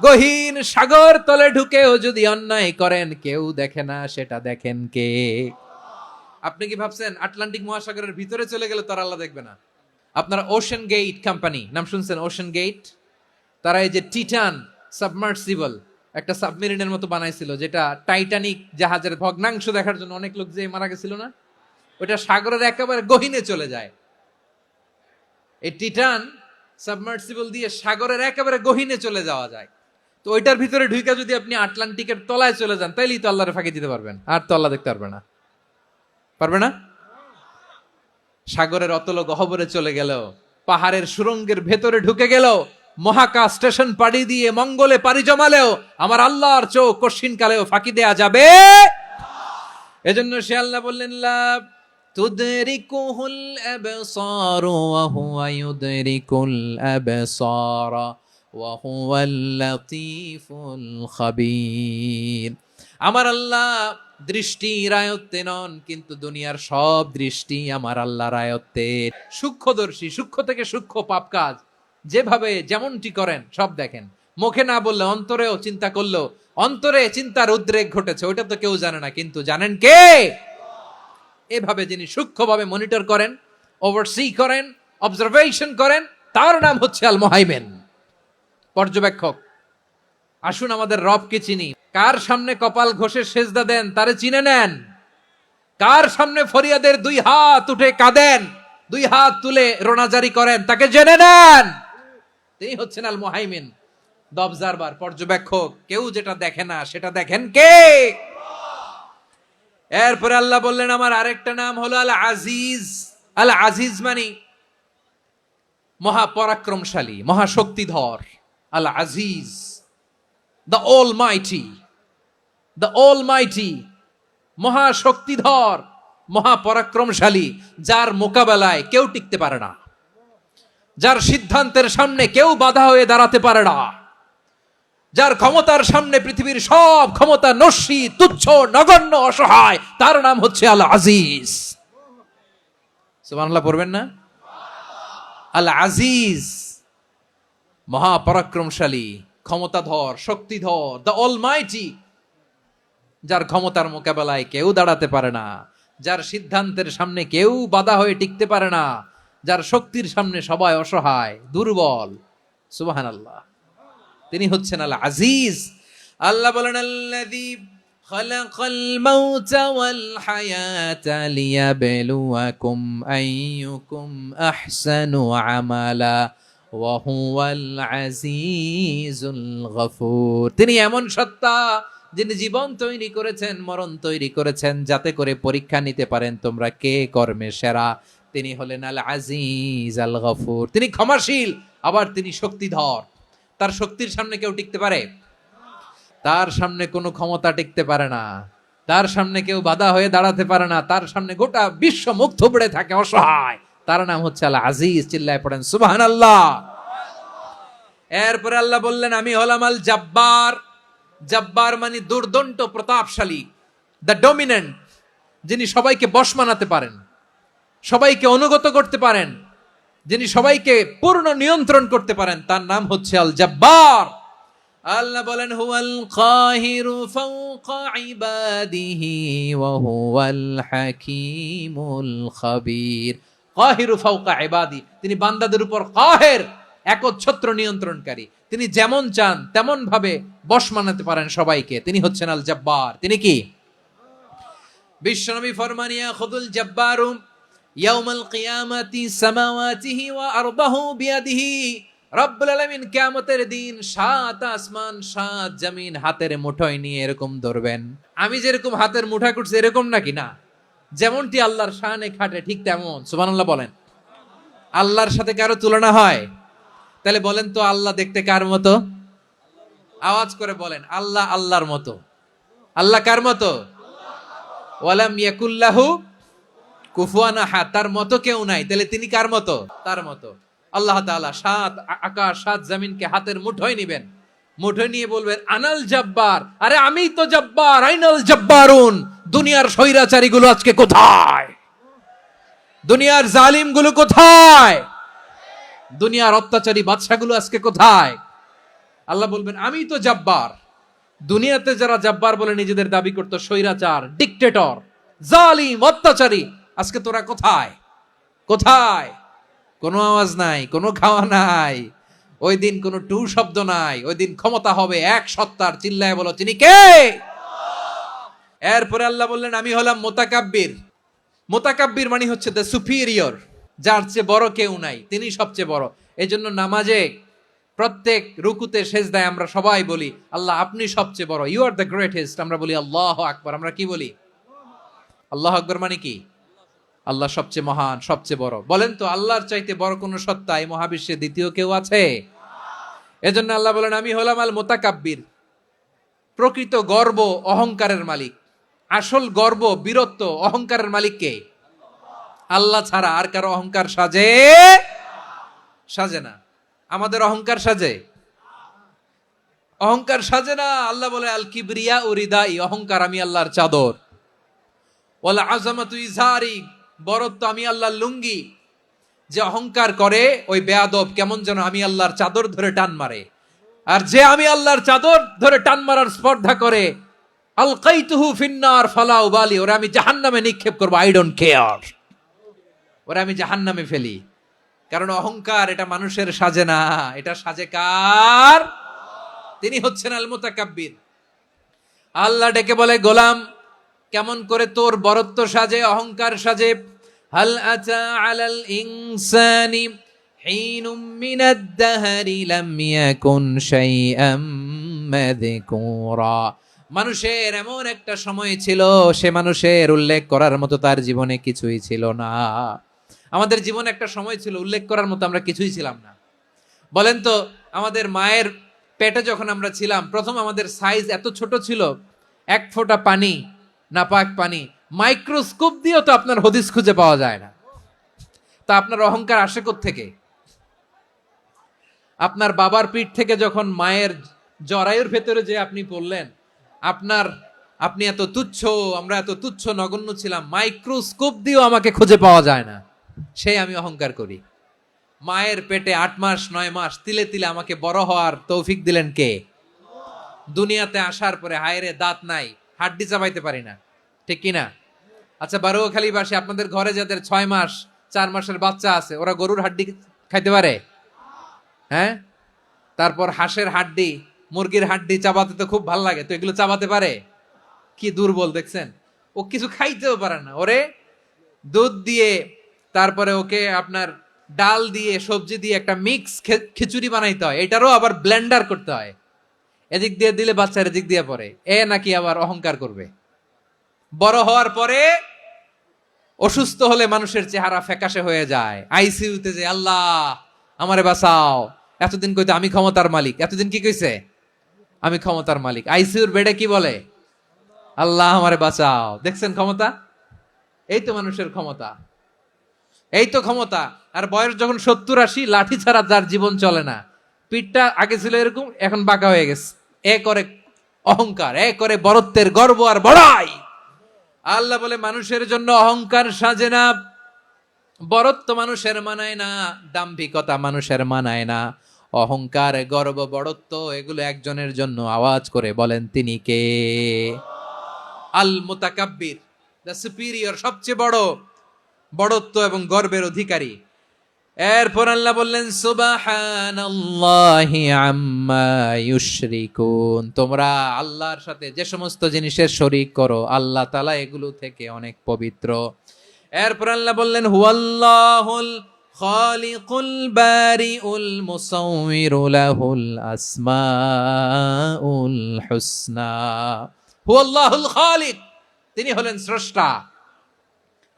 গহীন সাগর তলে ঢুকেও যদি অন্যায় করেন, কেউ দেখে না, সেটা দেখেন কে? আপনি কি ভাবছেন আটলান্টিক মহাসাগরের ভিতরে চলে গেলে তারা আল্লাহ দেখবে না? আপনারা ওশেন গেট কোম্পানি নাম শুনছেন? ওশেন গেট, তারা এই যে টিটান সাবমার্সিবল একটা সাবমেরিনের মতো বানাইছিল, যেটা টাইটানিক জাহাজের ভগ্নাংশ দেখার জন্য অনেক লোক যে মারা গেছিল না, ওটা সাগরের একেবারে গহীনে চলে যায়। এই টিটান সাবমার্সিবল দিয়ে সাগরের একেবারে গহীনে চলে যাওয়া যায়। তো ওইটার ভিতরে ঢুকে যদি আপনি আটলান্টিকের তলায় চলে যান, তাইলেই তো আল্লাহরে ফাঁকি দিতে পারবেন, আর তো আল্লাহ দেখতে পারবে না। পারবে না? সাগরের অতল গহ্বরে চলে গেল, পাহাড়ের সুরঙ্গের ভেতরে ঢুকে গেল, মহাকাশ স্টেশন পাড়ি দিয়ে মঙ্গলে পাড়ি জমালেও আমার আল্লাহর চোখ কশ্চিন কালেও ফাঁকি দেয়া যাবে? এজন্য সে আল্লাহ বললেন লা তুদরিকুহুল আবসার ওয়া হুয়া ইউদরিকুল আবসার ওয়া হুয়াল লাতীফুল খাবীর। আমার আল্লাহ দৃষ্টির আয়ত্তে নন, কিন্তু দুনিয়ার সব দৃষ্টি আমার আল্লাহর আয়ত্তে। সূক্ষ্মদর্শী, সূক্ষ্ম থেকে সূক্ষ্ম পাপ কাজ যেভাবে যেমনটি করেন সব দেখেন। মুখে না বললে অন্তরেও চিন্তা করলো, অন্তরে চিন্তার উদ্রেক ঘটেছে, ওইটা তো কেউ জানে না, কিন্তু জানেন কে? এভাবে যিনি সূক্ষ্মভাবে মনিটর করেন, ওভারসি করেন, অবজারভেশন করেন, তার নাম হচ্ছে আল মুহাইমিন, পর্যবেক্ষক। আসুন আমাদের রবকে চিনি। কার সামনে কপাল ঘষে সেজদা দেন তারে চিনে নেন। কার সামনে ফরিয়াদের 2 হাত উঠে কাঁদেন, 2 হাত তুলে রোনাজারি করেন, তাকে জেনে নেন। তিনি হচ্ছেন আল মুহাইমিন, দ্য অবজারভার, পর্যবেক্ষক। কেউ যেটা দেখে না সেটা দেখেন কে? এরপরে আল্লাহ বললেন আমার আরেকটা নাম হলো আল আজিজ। আল আজিজ মানে মহাপরাক্রমশালী, মহাশক্তিধর। আল আজিজ, দ্য অলমাইটি, দ্য অলমাইটি, মহাশক্তিধর, মহাপরাক্রমশালী, যার মোকাবেলায় কেউ টিকতে পারে না, যার সিদ্ধান্তের সামনে কেউ বাধা হয়ে দাঁড়াতে পারে না, যার ক্ষমতার সামনে পৃথিবীর সব ক্ষমতা নস্যি, তুচ্ছ, নগণ্য, অসহায়, তার নাম হচ্ছে আল আজিজ। সুবহানাল্লাহ পড়বেন না? আল আজিজ, মহাপরাক্রমশালী, ক্ষমতাধর, শক্তিধর, দ্য অলমাইটি, যার ক্ষমতার মোকাবেলায় কেউ দাঁড়াতে পারে না, যার সিদ্ধান্তের সামনে কেউ বাধা হয়ে টিকতে পারে না, যার শক্তির সামনে সবাই অসহায়, দুর্বল। সুবহানাল্লাহ, তিনি হচ্ছেন আল আজিজ। আল্লাহ বলেন আল্লাযী খালাকাল মাউতা ওয়াল হায়াতা লিয়াবলুয়াকুম আইয়ুকুম আহসানু আমালা ওয়া হুয়াল আজিজুল গফুর। তিনি এমন সত্তা যিনি জীবন তৈরি করেছেন, মরণ তৈরি করেছেন, যাতে করে পরীক্ষা নিতে পারেন তোমরা কে কর্মে সেরা। তিনি হলেন আল আজিজ আল গফুর। তিনি ক্ষমাশীল, আবার তিনি শক্তিধর। তার শক্তির সামনে কেউ টিকতে পারে? তার সামনে কোনো ক্ষমতা টিকতে পারে না, তার সামনে কেউ বাধা হয়ে দাঁড়াতে পারে না, তার সামনে গোটা বিশ্ব মুখ থুবড়ে থাকে, অসহায়। তার নাম হচ্ছে আল আজিজ। চিল্লায় পড়েন সুবহানাল্লাহ। এরপরে আল্লাহ বললেন আমি হলাম আল জব্বার। জব্বার মানে দুর্দন্ত, প্রতাপশালী, দ্য ডমিনেন্ট, যিনি সবাইকে বশ মানাতে পারেন, সবাইকে অনুগত করতে পারেন, যিনি সবাইকে পূর্ণ নিয়ন্ত্রণ করতে পারেন, তার নাম হচ্ছে আল জব্বার। আল্লাহ বলেন হুয়াল কাহিরু ফাওকা ইবাদিহি ওয়া হুয়াল হাকীমুল খাবীর। কাহিরু ফাওকা ইবাদি, তিনি বান্দাদের উপর কাহের, একচ্ছত্র নিয়ন্ত্রণকারী। তিনি যেমন চান তেমন ভাবে বশ মানাতে পারেন সবাইকে। তিনি হচ্ছেন আল জব্বার। তিনি কি? বিশ্বনবী ফরমানিয়া খুদুল জব্বারু ইয়াউমাল কিয়ামাতি সামাওয়াতিহি ওয়া আরদাহু বিয়াদিহি। রব্বুল আলামিন কিয়ামতের দিন 7 আসমান 7 জমিন হাতের মুঠোয় নিয়ে এরকম ধরবেন। আমি যেরকম হাতের মুঠা করছি এরকম নাকি? না, যেমনটি আল্লাহর শানে খাটে ঠিক তেমন। সুবহানাল্লাহ বলেন। আল্লাহর সাথে কারো তুলনা হয়? তাহলে বলেন তো আল্লাহ দেখতে কার মতো? আওয়াজ করে বলেন আল্লাহ আল্লাহর মতো। আল্লাহ কার মতো? ওয়ালাম ইয়াকুল্লাহু কুফুয়ান আহাদ, তার মতো কেউ নাই। তাহলে তিনি কার মতো? তার মতো। আল্লাহ তাআলা 7 আকাশ 7 জমিনকে হাতের মুঠোয় নিবেন, মুঠোয় নিয়ে বলবেন আনাল জব্বার। আরে আমি তো জব্বার, আইনাল জব্বারুন। দুনিয়ার স্বৈরাচারী গুলো আজকে কোথায়? দুনিয়ার জালিম গুলো কোথায়? দুনিয়ার অত্যাচারী বাদশাগুলো আজকে কোথায়? আল্লাহ বলবেন আমি তো জব্বার। দুনিয়াতে যারা জব্বার বলে নিজেদের দাবি করতো, স্বৈরাচার, ডিক্টেটর, জালিম, অত্যাচারী, আজকে তোরা কোথায়? কোথায়? কোনো আওয়াজ নাই, কোনো খাওয়া নাই, ওই দিন কোনো টু শব্দ নাই। ওই দিন ক্ষমতা হবে এক সত্তার। চিল্লায় বলো তিনি কে? এরপরে আল্লাহ বললেন আমি হলাম মুতাকাব্বির। মুতাকাব্বির মানে হচ্ছে দ্য সুপিরিয়র, যার চেয়ে বড় কেউ নাই, তিনি সবচেয়ে বড়। এই জন্য নামাজে প্রত্যেক রুকুতে সেজদায় আমরা সবাই বলি আল্লাহ আপনি সবচেয়ে বড়, ইউ আর দ্য গ্রেটেস্ট। আমরা বলি আল্লাহু আকবার। আমরা কি বলি? আল্লাহু আকবার মানে কি? আল্লাহ সবচেয়ে মহান, সবচেয়ে বড়। বলেন তো আল্লাহর চাইতে বড় কোন সত্তা এই মহাবিশ্বে দ্বিতীয় কেউ আছে? এজন্য আল্লাহ বলেন আমি হলাম আল মুতাকাব্বির। প্রকৃত গর্ব অহংকারের মালিক। আসল গর্ব, বীরত্ব, অহংকারের মালিক কে? আল্লাহ ছাড়া আর কারো অহংকার সাজে? সাজে না। আমাদের অহংকার সাজে? অহংকার সাজে না। আল্লাহ বলে আল কিবরিয়া উরিদাই, অহংকার আমি আল্লাহর চাদর। ওয়ালা আযামাতু ইজারি, বরত্ব আমি আল্লাহর লুঙ্গি। যে অহংকার করে ওই বেয়াদব কেমন যেন আমি আল্লাহর চাদর ধরে টান মারে। আর যে আমি আল্লাহর চাদর ধরে টান মারার স্পর্ধা করে, আলকাইতুহু ফিন্নার ফালা উবালি, ওরা আমি জাহান্নামে নিক্ষেপ করবো, আই ডোন্ট কেয়ার, ওরা আমি জাহান্নামে ফেলি। কারণ অহংকার এটা মানুষের সাজে না, এটা সাজে কার? তিনি হচ্ছেন আল মুতাকাব্বির। আল্লাহ ডেকে বলে, গোলাম কেমন করে তোর বরত্ব সাজে, অহংকার সাজে? হাল আতা আলাল ইনসানি হিনুম মিনাদ দাহরি লাম ইয়াকুন শাইআম মাযকুরা। মানুষের এমন একটা সময় ছিল, সে মানুষের উল্লেখ করার মতো তার জীবনে কিছুই ছিল না। আমাদের জীবনে একটা সময় ছিল উল্লেখ করার মতো আমরা কিছুই ছিলাম না। বলেন তো, আমাদের মায়ের পেটে যখন আমরা ছিলাম, প্রথম আমাদের সাইজ এত ছোট ছিল, এক ফোঁটা পানি, নাপাক পানি, মাইক্রোস্কোপ দিয়েও তো আপনার হদিস খুঁজে পাওয়া যায় না। তা আপনার অহংকার আসে কোত্থেকে? আপনার বাবার পিঠ থেকে যখন মায়ের জরায়ুর ভেতরে যে আপনি পড়লেন, আপনি এত তুচ্ছ, আমরা এত তুচ্ছ নগণ্য ছিলাম, মাইক্রোস্কোপ দিয়েও আমাকে খুঁজে পাওয়া যায় না, সেই আমি অহংকার করি। মায়ের পেটে 8 মাস 9 মাস তিলে তিলে আমাকে বড় হওয়ার তৌফিক দিলেন কে? দুনিয়াতে আসার পরে হায়রে দাঁত নাই, হাড্ডি চাবাইতে পারি না, ঠিক কিনা? আচ্ছা, বারোখালীবাসী, আপনাদের ঘরে যাদের 6 মাস 4 মাসের বাচ্চা আছে, ওরা গরুর হাড্ডি খাইতে পারে? হ্যাঁ। তারপর হাঁসের হাড্ডি, মুরগির হাড্ডি চাবাতে তো খুব ভালো লাগে, তো এগুলো চাবাতে পারে? কি দুর্বল দেখছেন, ও কিছু খাইতেও পারে না। ওরে দুধ দিয়ে, তারপরে ওকে আপনার ডাল দিয়ে, সবজি দিয়ে একটা মিক্স খিচুড়ি বানাইতে হয়, এটারও আবার ব্লেন্ডার করতে হয়। এদিক দিয়ে দিলে বাচ্চার এদিক দিয়ে পড়ে, এ নাকি আবার অহংকার করবে। বড় হওয়ার পরে অসুস্থ হলে মানুষের চেহারা ফ্যাকাশে হয়ে যায়, আইসিইউতে যে আল্লাহ আমারে বাঁচাও, এতদিন কইতে আমি ক্ষমতার মালিক, এতদিন কি কইছে? আমি ক্ষমতার মালিক। আইসিইউর বেডে কি বলে? আল্লাহ আমারে বাঁচাও। দেখছেন ক্ষমতা? এই তো মানুষের ক্ষমতা, এই তো ক্ষমতা। আর বয়স যখন 70-80, লাঠি ছাড়া যার জীবন চলে না। পিঠটা আগে ছিল এরকম, এখন বাঁকা হয়ে গেছে। এ করে অহংকার, এ করে বরত্বের গর্ব আর বড়াই। আল্লাহ বলে, মানুষের জন্য অহংকার সাজে না, বরত্ব মানুষের মানায় না, দাম্ভিকতা মানুষের মানায় না, অহংকার, গর্ব, বড়ত্ব এগুলো একজনের জন্য। আওয়াজ করে বলেন, তিনি কে? আল মুতাকাব্বির, দ্য সুপিরিয়র, সবচেয়ে বড় বড়ত্ব এবং গর্বের অধিকারী। এরপর আল্লাহ বললেন, সুবহানাল্লাহি আম্মা ইউশরিকুন। তোমরা আল্লাহর সাথে যে সমস্ত জিনিসের শরীক করো, আল্লাহ তাআলা এগুলো থেকে অনেক পবিত্র। এরপর আল্লাহ বললেন, হুয়াল্লাহুল খালিকুল বারিউল মুসাউবিরু লাহুল আসমাউল হুসনা। হুয়াল্লাহুল খালিক, তিনি হলেন স্রষ্টা।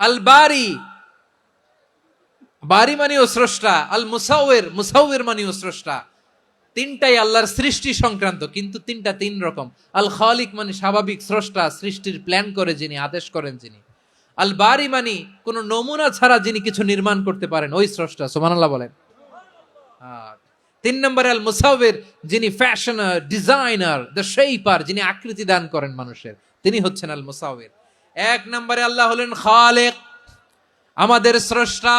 আল বারি, বারি মানেও স্রষ্টা। আল মুসাউবির, মুসাউবির মানেও স্রষ্টা। তিনটাই আল্লাহর সৃষ্টি সংক্রান্ত, কিন্তু তিনটা তিন রকম। আল খালিক মানে স্বাভাবিক স্রষ্টা, সৃষ্টির প্ল্যান করে যিনি, আদেশ করেন যিনি। আল বারি মানে কোন নমুনা ছাড়া যিনি কিছু নির্মাণ করতে পারেন, ওই স্রষ্টা। সুবহানাল্লাহ বলেন। 3 নম্বরে আল মুসাউবির, যিনি ফ্যাশনার, ডিজাইনার, দ্য শেপার, যিনি আকৃতি দান করেন মানুষের, তিনি হচ্ছেন আল মুসাউবির। 1 নম্বরে আল্লাহ হলেন খালেক, আমাদের স্রষ্টা।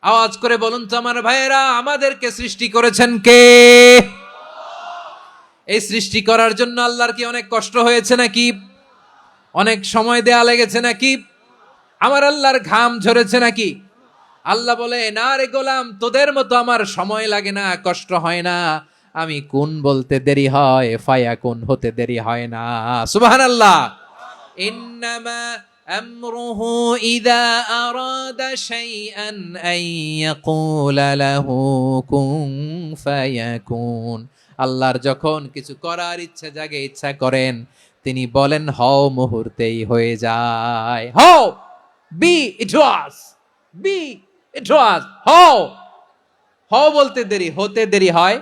আওয়াজ করে বলুন তো আমার ভাইয়েরা, আমাদেরকে সৃষ্টি করেছেন কে? এই সৃষ্টি করার জন্য আল্লাহর কি অনেক কষ্ট হয়েছে নাকি? অনেক সময় দেয়া লেগেছে নাকি? আমার আল্লাহর ঘাম ঝরেছে নাকি? আল্লাহ বলে, না রে গোলাম, তোদের মতো আমার সময় লাগে না, কষ্ট হয় না। আমি কোন বলতে দেরি হয়, ফায়াকুন হতে দেরি হয় না। সুবহানাল্লাহ। ইন্নামা আমরুহু ইযা আরাদা শাইআন আন ইয়াকুলা লাহু কুন ফায়াকুন। আল্লাহর যখন কিছু করার ইচ্ছা জাগে, ইচ্ছা করেন, তিনি বলেন হও, মুহূর্তেই হয়ে যায়। হও, বি ইট ওয়াজ, বি ইট ওয়াজ। হও, হও বলতে দেরি, হতে দেরি হয়,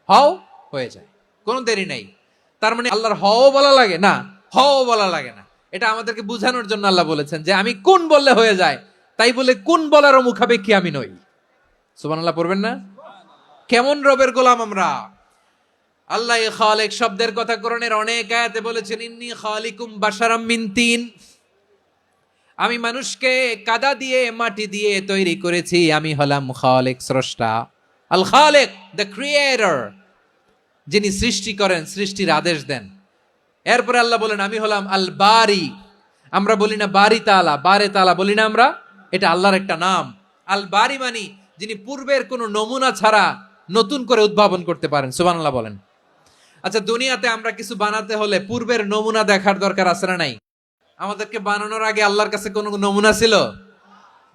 হও হয়ে যায়, কোনো দেরি নাই। তার মানে আল্লাহর হও বলা লাগে না, হও বলা লাগে না। এটা আমাদেরকে বুঝানোর জন্য আল্লাহ বলেছেন যে আমি কোন বললে হয়ে যায়, তাই বলে কোন বলারও মুখাপেক্ষী আমি নই। সুবহানাল্লাহ পড়বেন না? কেমন রবের গোলাম আমরা। আল্লাহ খালিক শব্দের কথা কোরআনের অনেক আয়াতে বলেছেন, ইন্নী খালিকুম বাশারাম মিন তিন। আমি মানুষকে কাদা দিয়ে, মাটি দিয়ে তৈরি করেছি, আমি হলাম খালিক, স্রষ্টা। আল খালিক, দ্য ক্রিয়েটর, যিনি সৃষ্টি করেন, সৃষ্টির আদেশ দেন। এরপরে আল্লাহ বলেন আমি হলাম আল বারি। আমরা বলি না বারি তালা, বারে তালা বলি না আমরা, এটা আল্লাহর একটা নাম। আল বারি মানি যিনি পূর্বের কোনো নমুনা ছাড়া নতুন করে উদ্ভাবন করতে পারেন। সুবহানাল্লাহ বলেন। আচ্ছা, দুনিয়াতে আমরা কিছু বানাতে হলে পূর্বের নমুনা দেখার দরকার আছে না নাই? আমাদেরকে বানানোর আগে আল্লাহর কাছে কোনো নমুনা ছিল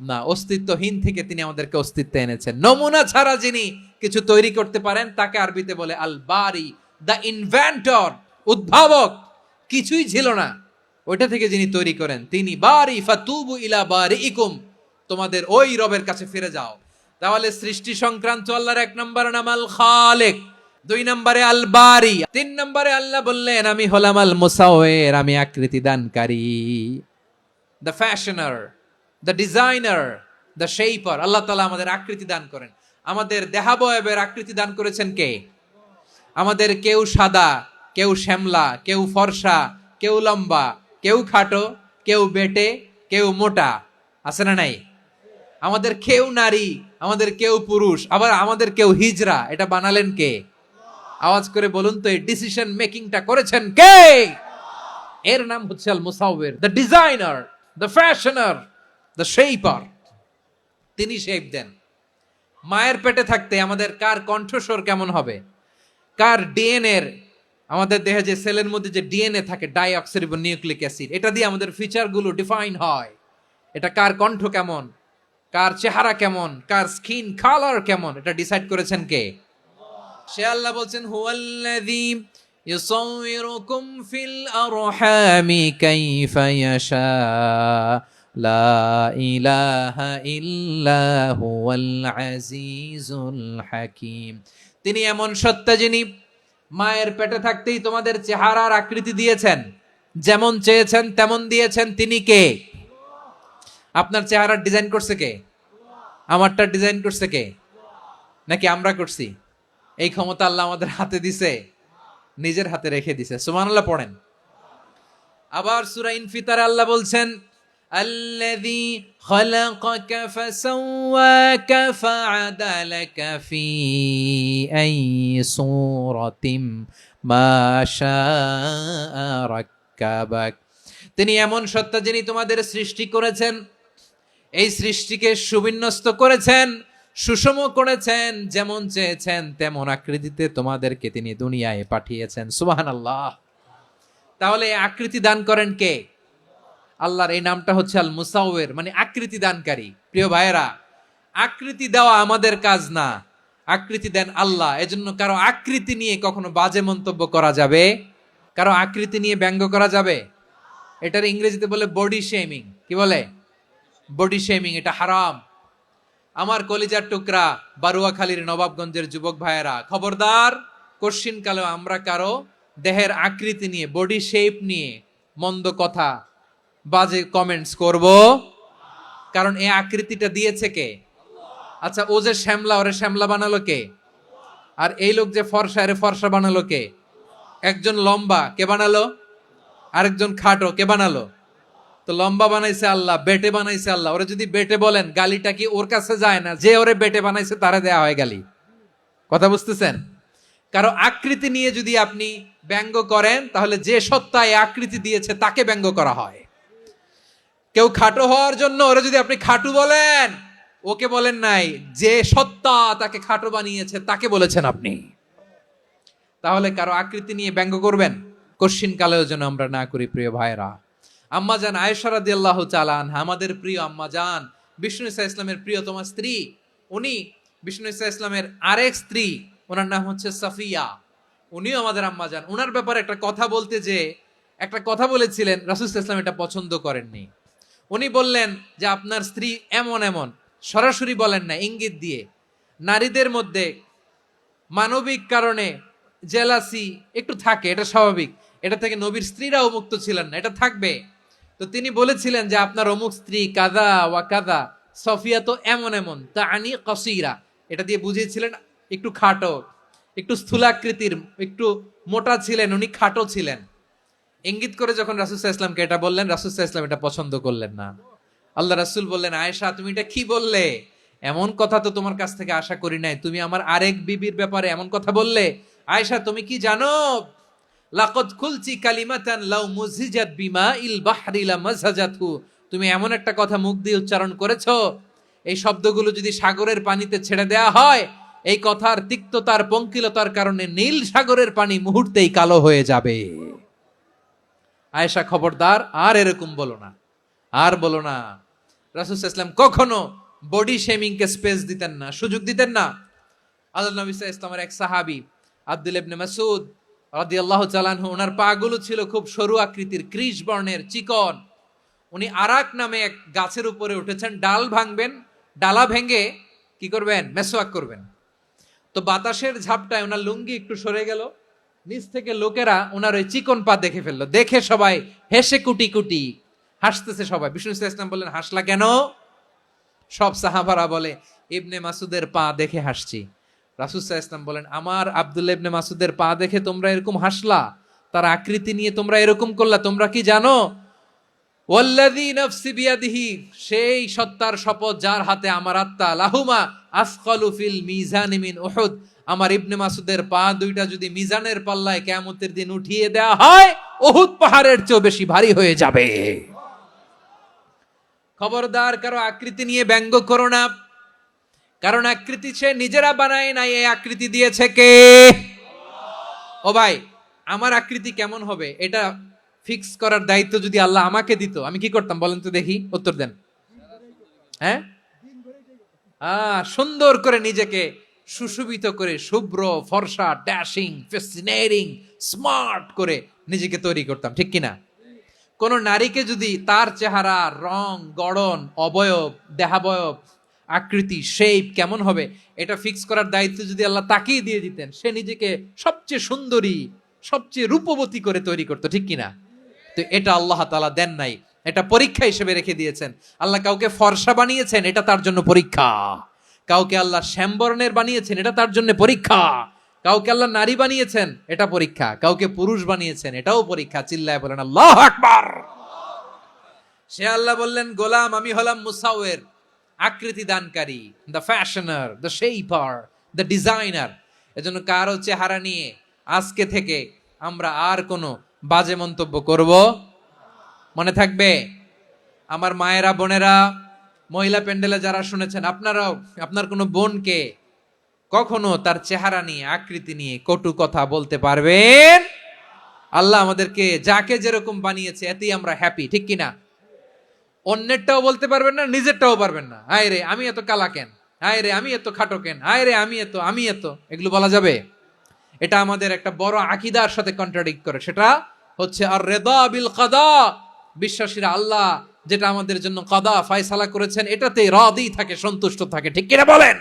না। অস্তিত্বহীন থেকে তিনি আমাদেরকে অস্তিত্বে এনেছেন। নমুনা ছাড়া যিনি কিছু তৈরি করতে পারেন তাকে আরবিতে বলে আল বারি, দ্য ইনভেন্টর, উদ্ভাবক। কিছুই ছিল না, ওইটা থেকে যিনি তৈরি করেন তিনি বারি। ফাতুবু ইলা বারিইকুম, তোমাদের ওই রবের কাছে ফিরে যাও। তাহলে সৃষ্টি সংক্রান্ত আল্লাহর এক নম্বর নাম আল খালেক, 2 নম্বরে আল বারি, 3 নম্বরে আল্লাহ বললেন আমি হলাম আল মুসাওয়ির, আমি আকৃতি দানকারী, the fashioner, the designer, the shaper. Allah তাআলা আমাদের আকৃতি দান করেন। আমাদের দেহাবয়বের আকৃতি দান করেছেন কে? আমাদের কেউ সাদা, কেউ শ্যামলা, কেউ ফর্সা, কেউ লম্বা, কেউ খাটো, কেউ বেটে, কেউ মোটা, আছে না নাই? আমাদের কেউ নারী, আমাদের কেউ পুরুষ, আবার আমাদের কেউ হিজড়া। এটা বানালেন কে? আওয়াজ করে বলুন তো, এই ডিসিশন মেকিংটা করেছেন কে? এর নাম হচ্ছে আল মুসাওয়ির, the designer, the fashioner, the shaper. তিনি শেপ দেন। মায়ের পেটে থাকতে আমাদের কার কণ্ঠস্বর কেমন হবে, কার ডিএনএ, আমাদের দেহে যে সেলের মধ্যে যে ডিএনএ থাকে, ডাইঅক্সিরিবো নিউক্লিক অ্যাসিড, এটা দিয়ে আমাদের ফিচারগুলো ডিফাইন হয়। এটা কার কণ্ঠ কেমন, কার চেহারা কেমন, কার স্কিন কালার কেমন, এটা ডিসাইড করেছেন কে? সে আল্লাহ বলছেন হুয়াল্লাযী ইউসাউয়িরুকুম ফিল আরহামি কাইফা ইয়াশা লা ইলাহা ইল্লা হুয়াল আজিজুল হাকীম। তিনি এমন সত্তা যিনি মায়ের পেটে থাকতেই তোমাদের চেহারার আকৃতি দিয়েছেন, যেমন চেয়েছেন তেমন দিয়েছেন। তিনি কে? আপনার চেহারার ডিজাইন করছে কে? আমারটা ডিজাইন করছে কে? নাকি আমরা করছি? এই ক্ষমতা আল্লাহ আমাদের হাতে দিছে, নিজের হাতে রেখে দিছে। সুবহানাল্লাহ পড়েন। আবার সূরা ইনফিতারে আল্লাহ বলছেন আল্লাযী খালাকাকা ফাসাওয়াকা ফাআদালাকা ফি আইয়ি সূরাতিম মা শাআ রাক্কাবাক। তিনি এমন সত্তা যিনি তোমাদের সৃষ্টি করেছেন, এই সৃষ্টিকে সুবিন্যস্ত করেছেন, সুষম করেছেন, যেমন চেয়েছেন তেমন আকৃতিতে তোমাদেরকে তিনি দুনিয়ায় পাঠিয়েছেন। সুবহানাল্লাহ। তাহলে আকৃতি দান করেন কে? আল্লাহর এই নামটা হচ্ছে আল মুসাওয়ির, মানে আকৃতি দানকারী। প্রিয় ভাইয়েরা, আকৃতি দেওয়া আমাদের কাজ না, আকৃতি দেন আল্লাহ। এজন্য কারো আকৃতি নিয়ে কখনো বাজে মন্তব্য করা যাবে, কারো আকৃতি নিয়ে ব্যঙ্গ করা যাবে। এটার ইংরেজিতে বলে বডি শেমিং। কি বলে? Body shaming. এটা হারাম। আমার কলিজার টুকরা বারুয়াখালীর নবাবগঞ্জের যুবক ভাইয়েরা, খবরদার, কোশ্চিন কালেও আমরা কারো দেহের আকৃতি নিয়ে, বডি শেপ নিয়ে মন্দ কথা, বাজে কমেন্টস করব। কারণ এই আকৃতিটা দিয়েছে কে? আচ্ছা, ও যে শ্যামলা, ওরে শ্যামলা বানালো কে? আর এই লোক যে ফর্সা, এরে ফর্সা বানালো কে? একজন লম্বা, কে বানালো? আরেকজন খাটো, কে বানালো? তো লম্বা বানাইছে আল্লাহ, বেটে বানাইছে আল্লাহ। ওরে যদি বেটে বলেন, গালিটা কি ওর কাছে যায় না? যে ওরে বেটে বানাইছে তারে দেয়া হয় গালি। কথা বুঝতেছেন? কারো আকৃতি নিয়ে যদি আপনি ব্যঙ্গ করেন, তাহলে যে সত্তা এই আকৃতি দিয়েছে তাকে ব্যঙ্গ করা হয়। কেউ খাটো হওয়ার জন্য ওরে যদি আপনি খাটু বলেন, ওকে বলেন নাই, যে সত্তা তাকে খাটো বানিয়েছে তাকে বলেছেন আপনি। তাহলে কারো আকৃতি নিয়ে ব্যঙ্গ করবেন, কোশ্চিন কালেও যেন আমরা না করি। প্রিয় ভাইরা, আম্মা জান আয়েশা রাদিয়াল্লাহু তাআলা আনহা, আমাদের প্রিয় আম্মা জান, বিষ্ণু ইসা ইসলামের প্রিয়তমা স্ত্রী। উনি বিষ্ণু ইসা ইসলামের আরেক স্ত্রী, ওনার নাম হচ্ছে সাফিয়া। উনিও আমাদের আম্মা জান। ওনার ব্যাপারে একটা কথা বলতে যে একটা কথা বলেছিলেন, রাসূল সাল্লাল্লাহু আলাইহি ওয়াসাল্লাম এটা পছন্দ করেননি। উনি বললেন যে আপনার স্ত্রী এমন এমন, সরাসরি বলেন না, ইঙ্গিত দিয়ে। নারীদের মধ্যে মানবিক কারণে জেলাসি একটু থাকে, এটা স্বাভাবিক। এটা থেকে নবীর স্ত্রীরাও মুক্ত ছিলেন না, এটা থাকবে। তো তিনি বলেছিলেন যে আপনার অমুক স্ত্রী কাদা ওয়া কাদা, সফিয়া তো এমন এমন, তা আনি কসিরা, এটা দিয়ে বুঝিয়েছিলেন একটু খাটো, একটু স্থূলাকৃতির, একটু মোটা ছিলেন, উনি খাটো ছিলেন। ইঙ্গিত করে যখন রাসূল সাল্লাল্লাহু আলাইহি ওয়াসাল্লামকে এটা বললেন, রাসূল সাল্লাল্লাহু আলাইহি ওয়াসাল্লাম এটা পছন্দ করলেন না। আল্লাহ রাসূল বললেন, আয়েশা তুমি এটা কি বললে? এমন কথা তো তোমার কাছ থেকে আশা করি নাই। তুমি আমার আরেক বিবির ব্যাপারে এমন কথা বললে। আয়েশা তুমি কি জানো, লাকাদ কুলতি কালিমাতান লাউ মুজিজাত বিমাইল বাহরি লামাযাজাতহু, তুমি এমন একটা কথা মুখ দিয়ে উচ্চারণ করেছো, এই শব্দগুলো যদি সাগরের পানিতে ছেড়ে দেয়া হয়, এই কথার তিক্ততার পঙ্কিলতার কারণে নীল সাগরের পানি মুহূর্তেই কালো হয়ে যাবে। আয়েশা খবরদার, আর এরকম বলো না, আর বলো না। রাসূল সাল্লাল্লাহু আলাইহি ওয়াসাল্লাম কখনো বডি শেমিং কে স্পেস দিতেন না, সুযোগ দিতেন না। আল্লাহ নবী সাল্লাল্লাহু আলাইহি ওয়াসাল্লামের এক সাহাবী আব্দুল্লাহ ইবনে মাসউদ রাদিয়াল্লাহু তাআলা আনহু, ওনার পাগুলো ছিল খুব সরু আকৃতির, কৃষ বর্ণের, চিকন। উনি আরাক নামে এক গাছের উপরে উঠেছেন, ডাল ভাঙবেন, ডালা ভেঙে কি করবেন, মেসওয়াক করবেন। তো বাতাসের ঝাপটায় ওনার লুঙ্গি একটু সরে গেল, নিচ থেকে লোকেরা ওনার ওই চিকন পা দেখে ফেললো। দেখে সবাই হেসে কুটি কুটি হাসতেছে সবাই। বিষ্ণু সাল্লাল্লাহু আলাইহি ওয়াসাল্লাম বললেন, হাসলা কেন? সব সাহাবারা বলে, ইবনে মাসুদের পা দেখে হাসছি। রাসূল সাল্লাল্লাহু আলাইহি ওয়াসাল্লাম বলেন, আমার আব্দুল্লাহ ইবনে মাসুদের পা দেখে তোমরা এরকম হাসলা, তার আকৃতি নিয়ে তোমরা এরকম করলা, তোমরা কি জানো? ওয়াল্লাযী নাফসি বিয়াদিহি, সেই সত্তার শপথ যার হাতে আমার আত্মা, লাহুমা আসকালু ফিল মিজানি মিন উহুদ, আমার ইবনে মাসুদের পা দুইটা যদি মিজানের পাল্লায় কিয়ামতের দিন উঠিয়ে দেওয়া হয়, উহুদ পাহাড়ের চেয়ে বেশি ভারী হয়ে যাবে। খবরদার, কারো আকৃতি নিয়ে ব্যঙ্গ করো না, কারণ আকৃতি সে নিজেরা বানায় নাই, এই আকৃতি দিয়েছে কে? ও ভাই, আমার আকৃতি কেমন হবে এটা ফিক্স করার দায়িত্ব যদি আল্লাহ আমাকে দিত, আমি কি করতাম বলেন তো দেখি, উত্তর দেন। হ্যাঁ, সুন্দর করে নিজেকে সুশোভিত করে, শুভ্র ফর্সা, ড্যাশিং, ফ্যাসিনেটিং, স্মার্ট করে নিজেকে তৈরি করতাম, ঠিক কিনা? কোন নারীকে যদি তার চেহারা, রং, গড়ন, অবয়ব, দেহাবয়ব, আকৃতি, শেপ কেমন হবে এটা ফিক্স করার দায়িত্ব যদি আল্লাহ তাকেই দিয়ে দিতেন, সে নিজেকে সবচেয়ে সুন্দরী, সবচেয়ে রূপবতী করে তৈরি করতো, ঠিক কিনা? তো এটা আল্লাহ তাআলা দেন নাই, এটা পরীক্ষা হিসেবে রেখে দিয়েছেন। আল্লাহ কাউকে ফর্সা বানিয়েছেন, এটা তার জন্য পরীক্ষা। কাউকে আল্লাহ শ্যামবর্ণের বানিয়েছেন, এটা তার জন্য পরীক্ষা। কাউকে আল্লাহ নারী বানিয়েছেন, এটা পরীক্ষা। কাউকে পুরুষ বানিয়েছেন, এটাও পরীক্ষা। চিল্লায় বলেন আল্লাহু আকবার। সে আল্লাহ বললেন, গোলাম আমি হলাম মুসাওয়ির, আকৃতি দানকারী, the fashioner, the shaper, the designer. এজন্য কারো চেহারা নিয়ে আজকে থেকে আমরা আর কোনো বাজে মন্তব্য করব, মনে থাকবে? আমার মায়েরা, বোনেরা, মহিলা প্যান্ডেলে যারা শুনেছেন, আপনারাও আপনার কোনো বোনকে কখনো তার চেহারা নিয়ে, আকৃতি নিয়ে কটু কথা বলতে পারবেন? আল্লাহ আমাদেরকে যাকে যেরকম বানিয়েছে এতেই আমরা হ্যাপি, ঠিক কিনা? অন্যেরটাও বলতে পারবেন না, নিজেরটাও পারবেন না। হায় রে আমি এত কালা কেন, হায় রে আমি এত খাটো কেন, হায় রে আমি এত, এগুলো বলা যাবে? এটা আমাদের একটা বড় আকীদার সাথে কন্ট্রাডিক্ট করে। সেটা হচ্ছে আর রিদা বিল কাদা, বিশ্বাসীরা আল্লাহ যেটা আমাদের জন্য কাদা ফয়সালা করেছেন এটাতে রাদি থাকে, সন্তুষ্ট থাকে, ঠিক কিনা বলেন?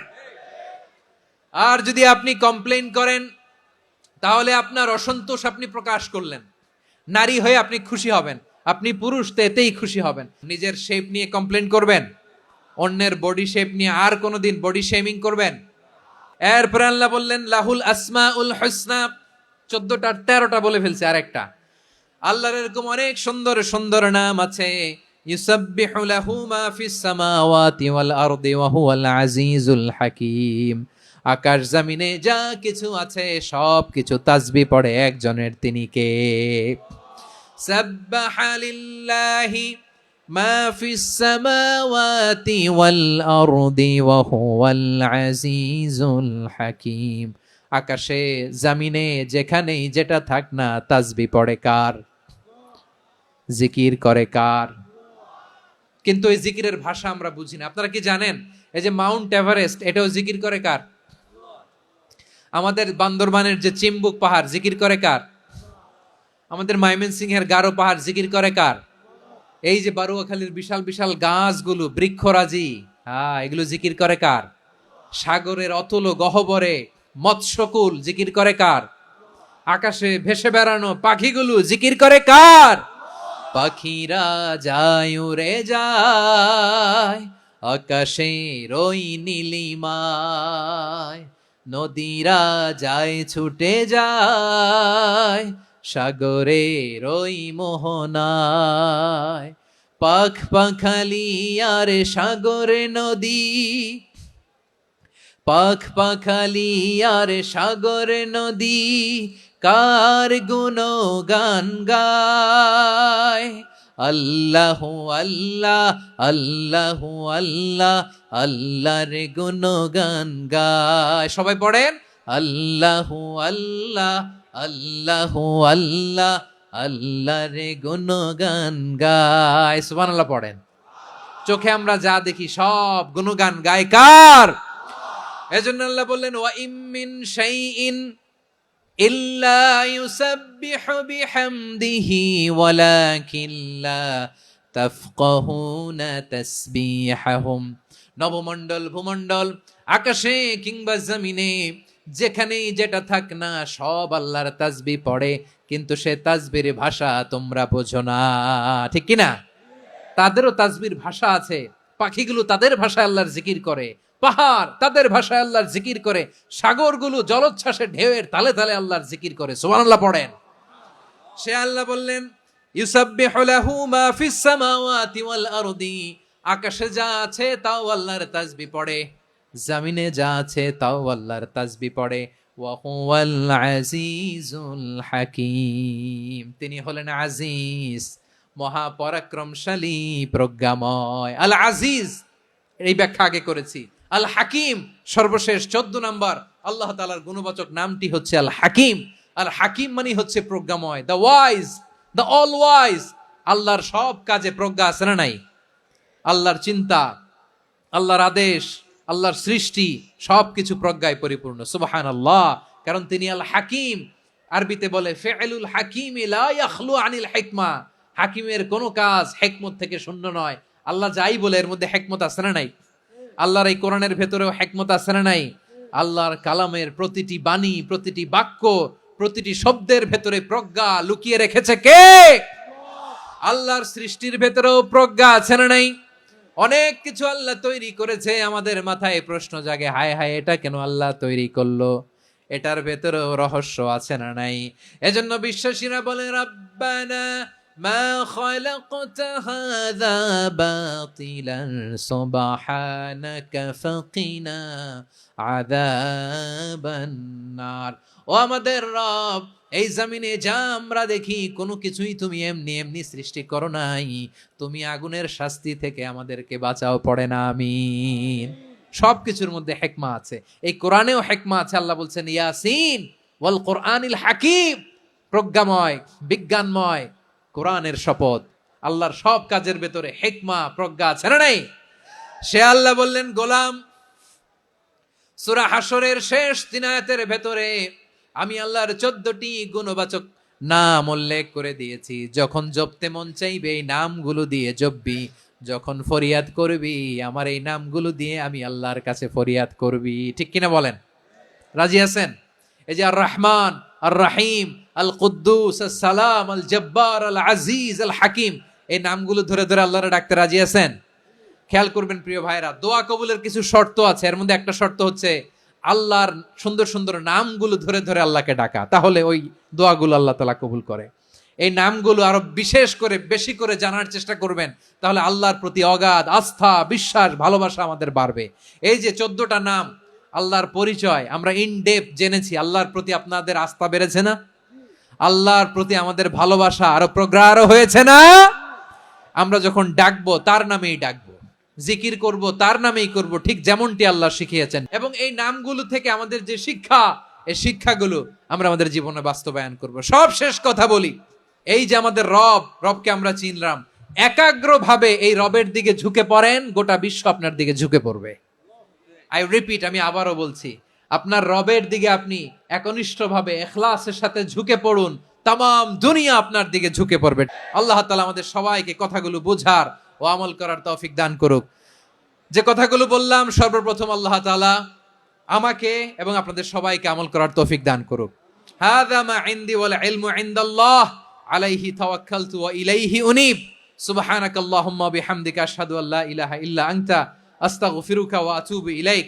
আর যদি আপনি কমপ্লেইন করেন তাহলে আপনার অসন্তোষ আপনি প্রকাশ করলেন। নারী হয়ে আপনি খুশি হবেন, আপনি পুরুষ তো এতেই খুশি হবেন। নিজের শেপ নিয়ে কমপ্লেইন করবেন, অন্যের বডি শেপ নিয়ে আর কোনোদিন বডি শেমিং করবেন? এরপর আল্লাহ বললেন লাহুল আসমাউল হুসনা, 14টা 13টা বলে ফেলছে, আরেকটা। আল্লাহর এরকম অনেক সুন্দর সুন্দর নাম আছে। ইউসাব্বিহু লাহু মা ফিস সামাওয়াতি ওয়াল আরদি ওয়া হুয়াল আজিজুল হাকীম। আকাশ জমিনে যা কিছু আছে সব কিছু তাসবিহ পড়ে একজনের, তিনি কে? সাব্বাহা লিল্লাহি মা ফিস সামাওয়াতি ওয়াল আরদি ওয়া হুয়াল আজিজুল হাকীম। আকাশে জমিনে যেখানেই যেটা থাক না, তাসবিহ পড়ে কার? জিকির করে কার? কিন্তু এই জিকিরের ভাষা আমরা বুঝি না। আপনারা কি জানেন এই যে মাউন্ট এভারেস্ট, এটাও জিকির করে কার? আমাদের বান্দরবানের যে চিম্বুক পাহাড়, জিকির করে কার? আমাদের ময়মনসিংহের গারো পাহাড়, জিকির করে কার? এই যে বারুয়াখালীর বিশাল বিশাল গাছগুলো, বৃক্ষরাজি, এগুলো জিকির করে কার? সাগরের অতল গহ্বরে মৎস্যকুল, জিকির করে কার? আকাশে ভেসে বেড়ানো পাখিগুলো, জিকির করে কার? পাখিরা যায় উড়ে যায় আকাশের ওই নীলিমায়, নদীরা যায় ছুটে যায় সাগরের ওই মোহনায়। পাখ পাখালি আর সাগরে নদী, পাখ পাখালি আর সাগরে নদী, কার গুণগান গায়। আল্লাহ আল্লাহ আল্লাহ আল্লাহ আল্লাহর গুণগান গায়। সবাই পড়েন আল্লাহ আল্লাহ আল্লাহ আল্লাহ আল্লাহর গুণগান গায়। সুবহানাল্লাহ পড়েন। চোখে আমরা যা দেখি সব গুণগান গায় কার? এজন্য আল্লাহ বললেন ওয়া ইম মিন শাইইন ইল্লা ইউসাব্বিহু বিহামদিহি ওয়ালাকিন লা তাফকাহুনা তাসবিহাহুম। নবমণ্ডল ভূমণ্ডল আকাশে কিংবা জমিনে যেখানেই যেটা থাক না সব আল্লাহর তাসবিহ পড়ে, কিন্তু সে তাসবির ভাষা তোমরা বোঝো না, ঠিক কি না? তাদেরও তাসবির ভাষা আছে। পাখিগুলো তাদের ভাষায় আল্লাহর জিকির করে, পাহাড় তাদের ভাষায় আল্লাহর জিকির করে, সাগরগুলো জলোচ্ছ্বাসে ঢেউয়ের তালে তালে আল্লাহর জিকির করে। সুবহানাল্লাহ পড়েন। সে আল্লাহ বললেন ইউসাব্বিহু লাহু মা ফিস সামাওয়াতি ওয়াল আরদি। আকাশে যা আছে তাও আল্লাহর তাসবিহ পড়ে, জমিনে যা আছে তাও আল্লাহর তাসবিহ পড়ে। ওয়া হুয়াল আজিজুল হাকীম। তিনি হলেন আজিজ, মহাপরাক্রমশালী, প্রজ্ঞাময়। আল আজিজ এই ব্যাখ্যা আগে করেছি। আল হাকিম সর্বশেষ 14 নম্বর আল্লাহ তাআলার গুণবাচক নামটি হচ্ছে আল হাকিম। আল হাকিম মানে হচ্ছে প্রজ্ঞাময়, the wise, the all wise. আল্লাহর সব কাজে প্রজ্ঞা আছে না নাই? আল্লাহর চিন্তা, আল্লাহর আদেশ, আল্লাহর সৃষ্টি সবকিছু প্রজ্ঞায় পরিপূর্ণ। সুবহানাল্লাহ। কারণ তিনি আল হাকিম। আরবিতে বলে ফিআলুল হাকিম লা ইয়াখলু আনিল হিকমা। হাকিমের কোনো কাজ হিকমত থেকে শূন্য নয়। আল্লাহ যাই বলে এর মধ্যে হিকমত আছে না নাই? আল্লাহর এই কোরআনের ভেতরেও হিকমত আছে না নাই? আল্লাহর কালামের প্রতিটি বাণী, প্রতিটি বাক্য, প্রতিটি শব্দের ভেতরে প্রজ্ঞা লুকিয়ে রেখেছে কে? আল্লাহর সৃষ্টির ভেতরেও প্রজ্ঞা আছে না নাই? অনেক কিছু আল্লাহ তৈরি করেছে, আমাদের মাথায় প্রশ্ন জাগে, হায় হায় এটা কেন আল্লাহ তৈরি করলো? এটার ভেতরেও রহস্য আছে না নাই? এজন্য বিশ্বাসীরা বলে রাব্বানা মা খালাকতা হাযা বাতিলান সুবহানাকা ফাকিনা আযাবান নার। ও আমাদের রব, এই জমিনে যা আমরা দেখি কোনো কিছুই তুমি এমনি এমনি সৃষ্টি করো নাই, তুমি আগুনের শাস্তি থেকে আমাদেরকে বাঁচাও, পড়ে না আমিন। সবকিছুর মধ্যে হিকমা আছে, এই কোরআনেও হিকমা আছে। আল্লাহ বলছেন ইয়াসিন ওয়াল কোরআনিল হাকিম, প্রজ্ঞাময়, বিজ্ঞানময় কোরআনের শপথ। আল্লাহর সব কাজের ভেতরে হিকমা, প্রজ্ঞা আছে না নাই? সে আল্লাহ বললেন গোলাম, সূরা হাশরের শেষ 3 আয়াতের ভেতরে আমি আল্লাহর 14টি গুণবাচক নাম উল্লেখ করে দিয়েছি। যখন জপতে মন চাইবে এই নামগুলো দিয়ে জপবি, যখন ফরিয়াদ করবি আমার এই নামগুলো দিয়ে আমি আল্লাহর কাছে ফরিয়াদ করবি। ঠিক কিনা বলেন? রাজি আছেন? এই যে আর রহমান, আর রাহিম, আল কুদ্দুস, আস সালাম, আল জব্বার, আল আজিজ, আল হাকিম, এই নামগুলো ধরে ধরে আল্লাহরে ডাকতে রাজি আছেন? খেয়াল করবেন প্রিয় ভাইরা, দোয়া কবুলের কিছু শর্ত আছে। এর মধ্যে একটা শর্ত হচ্ছে আল্লাহর সুন্দর সুন্দর নামগুলো ধরে ধরে আল্লাহকে ডাকা, তাহলে ওই দোয়াগুলো আল্লাহ তাআলা কবুল করে। এই নামগুলো আরো বিশেষ করে বেশি করে জানার চেষ্টা করবেন, তাহলে আল্লাহর প্রতি অগাধ আস্থা, বিশ্বাস, ভালোবাসা আমাদের বাড়বে। এই যে 14টা নাম আল্লাহর পরিচয় আমরা ইন ডেপথ জেনেছি, আল্লাহর প্রতি আপনাদের আস্থা বেড়েছে না? আল্লাহর প্রতি আমাদের ভালোবাসা আরো প্রগাঢ় হয়েছে না? আমরা যখন ডাকবো তার নামেই ডাকবো, জিকির করব তার নামেই করব, ঠিক যেমনটি আল্লাহ শিখিয়েছেন। এবং এই নামগুলো থেকে আমাদের যে শিক্ষা, এই শিক্ষাগুলো আমরা আমাদের জীবনে বাস্তবায়ন করব। সব শেষ কথা বলি, এই যে আমাদের রবকে আমরা চিনলাম, একাগ্রভাবে এই রবের দিকে ঝুঁকে পড়েন, গোটা বিশ্ব আপনার দিকে ঝুঁকে পড়বে। আই রিপিট, আমি আবারও বলছি, আপনার রবের দিকে আপনি একনিষ্ঠভাবে ইখলাসের সাথে ঝুঁকে পড়ুন, তামাম দুনিয়া আপনার দিকে ঝুঁকে পড়বে। আল্লাহ তাআলা আমাদের সবাইকে কথাগুলো বোঝার ও আমল করার তৌফিক দান করুক। যে কথাগুলো বললাম, সর্বপ্রথম আল্লাহ তাআলা আমাকে এবং আপনাদের সবাইকে আমল করার তৌফিক দান করুক। হাযা মা ইনদি ওয়াল ইলমু ইনদাল্লাহ আলাইহি তাওয়াক্কালতু ওয়া ইলাইহি উনীব। সুবহানাকাল্লাহুম্মা বিহামদিকা আশহাদু আল্লা ইলাহা ইল্লা আনতা আস্তাগফিরুকা ওয়া আতুবু ইলাইক।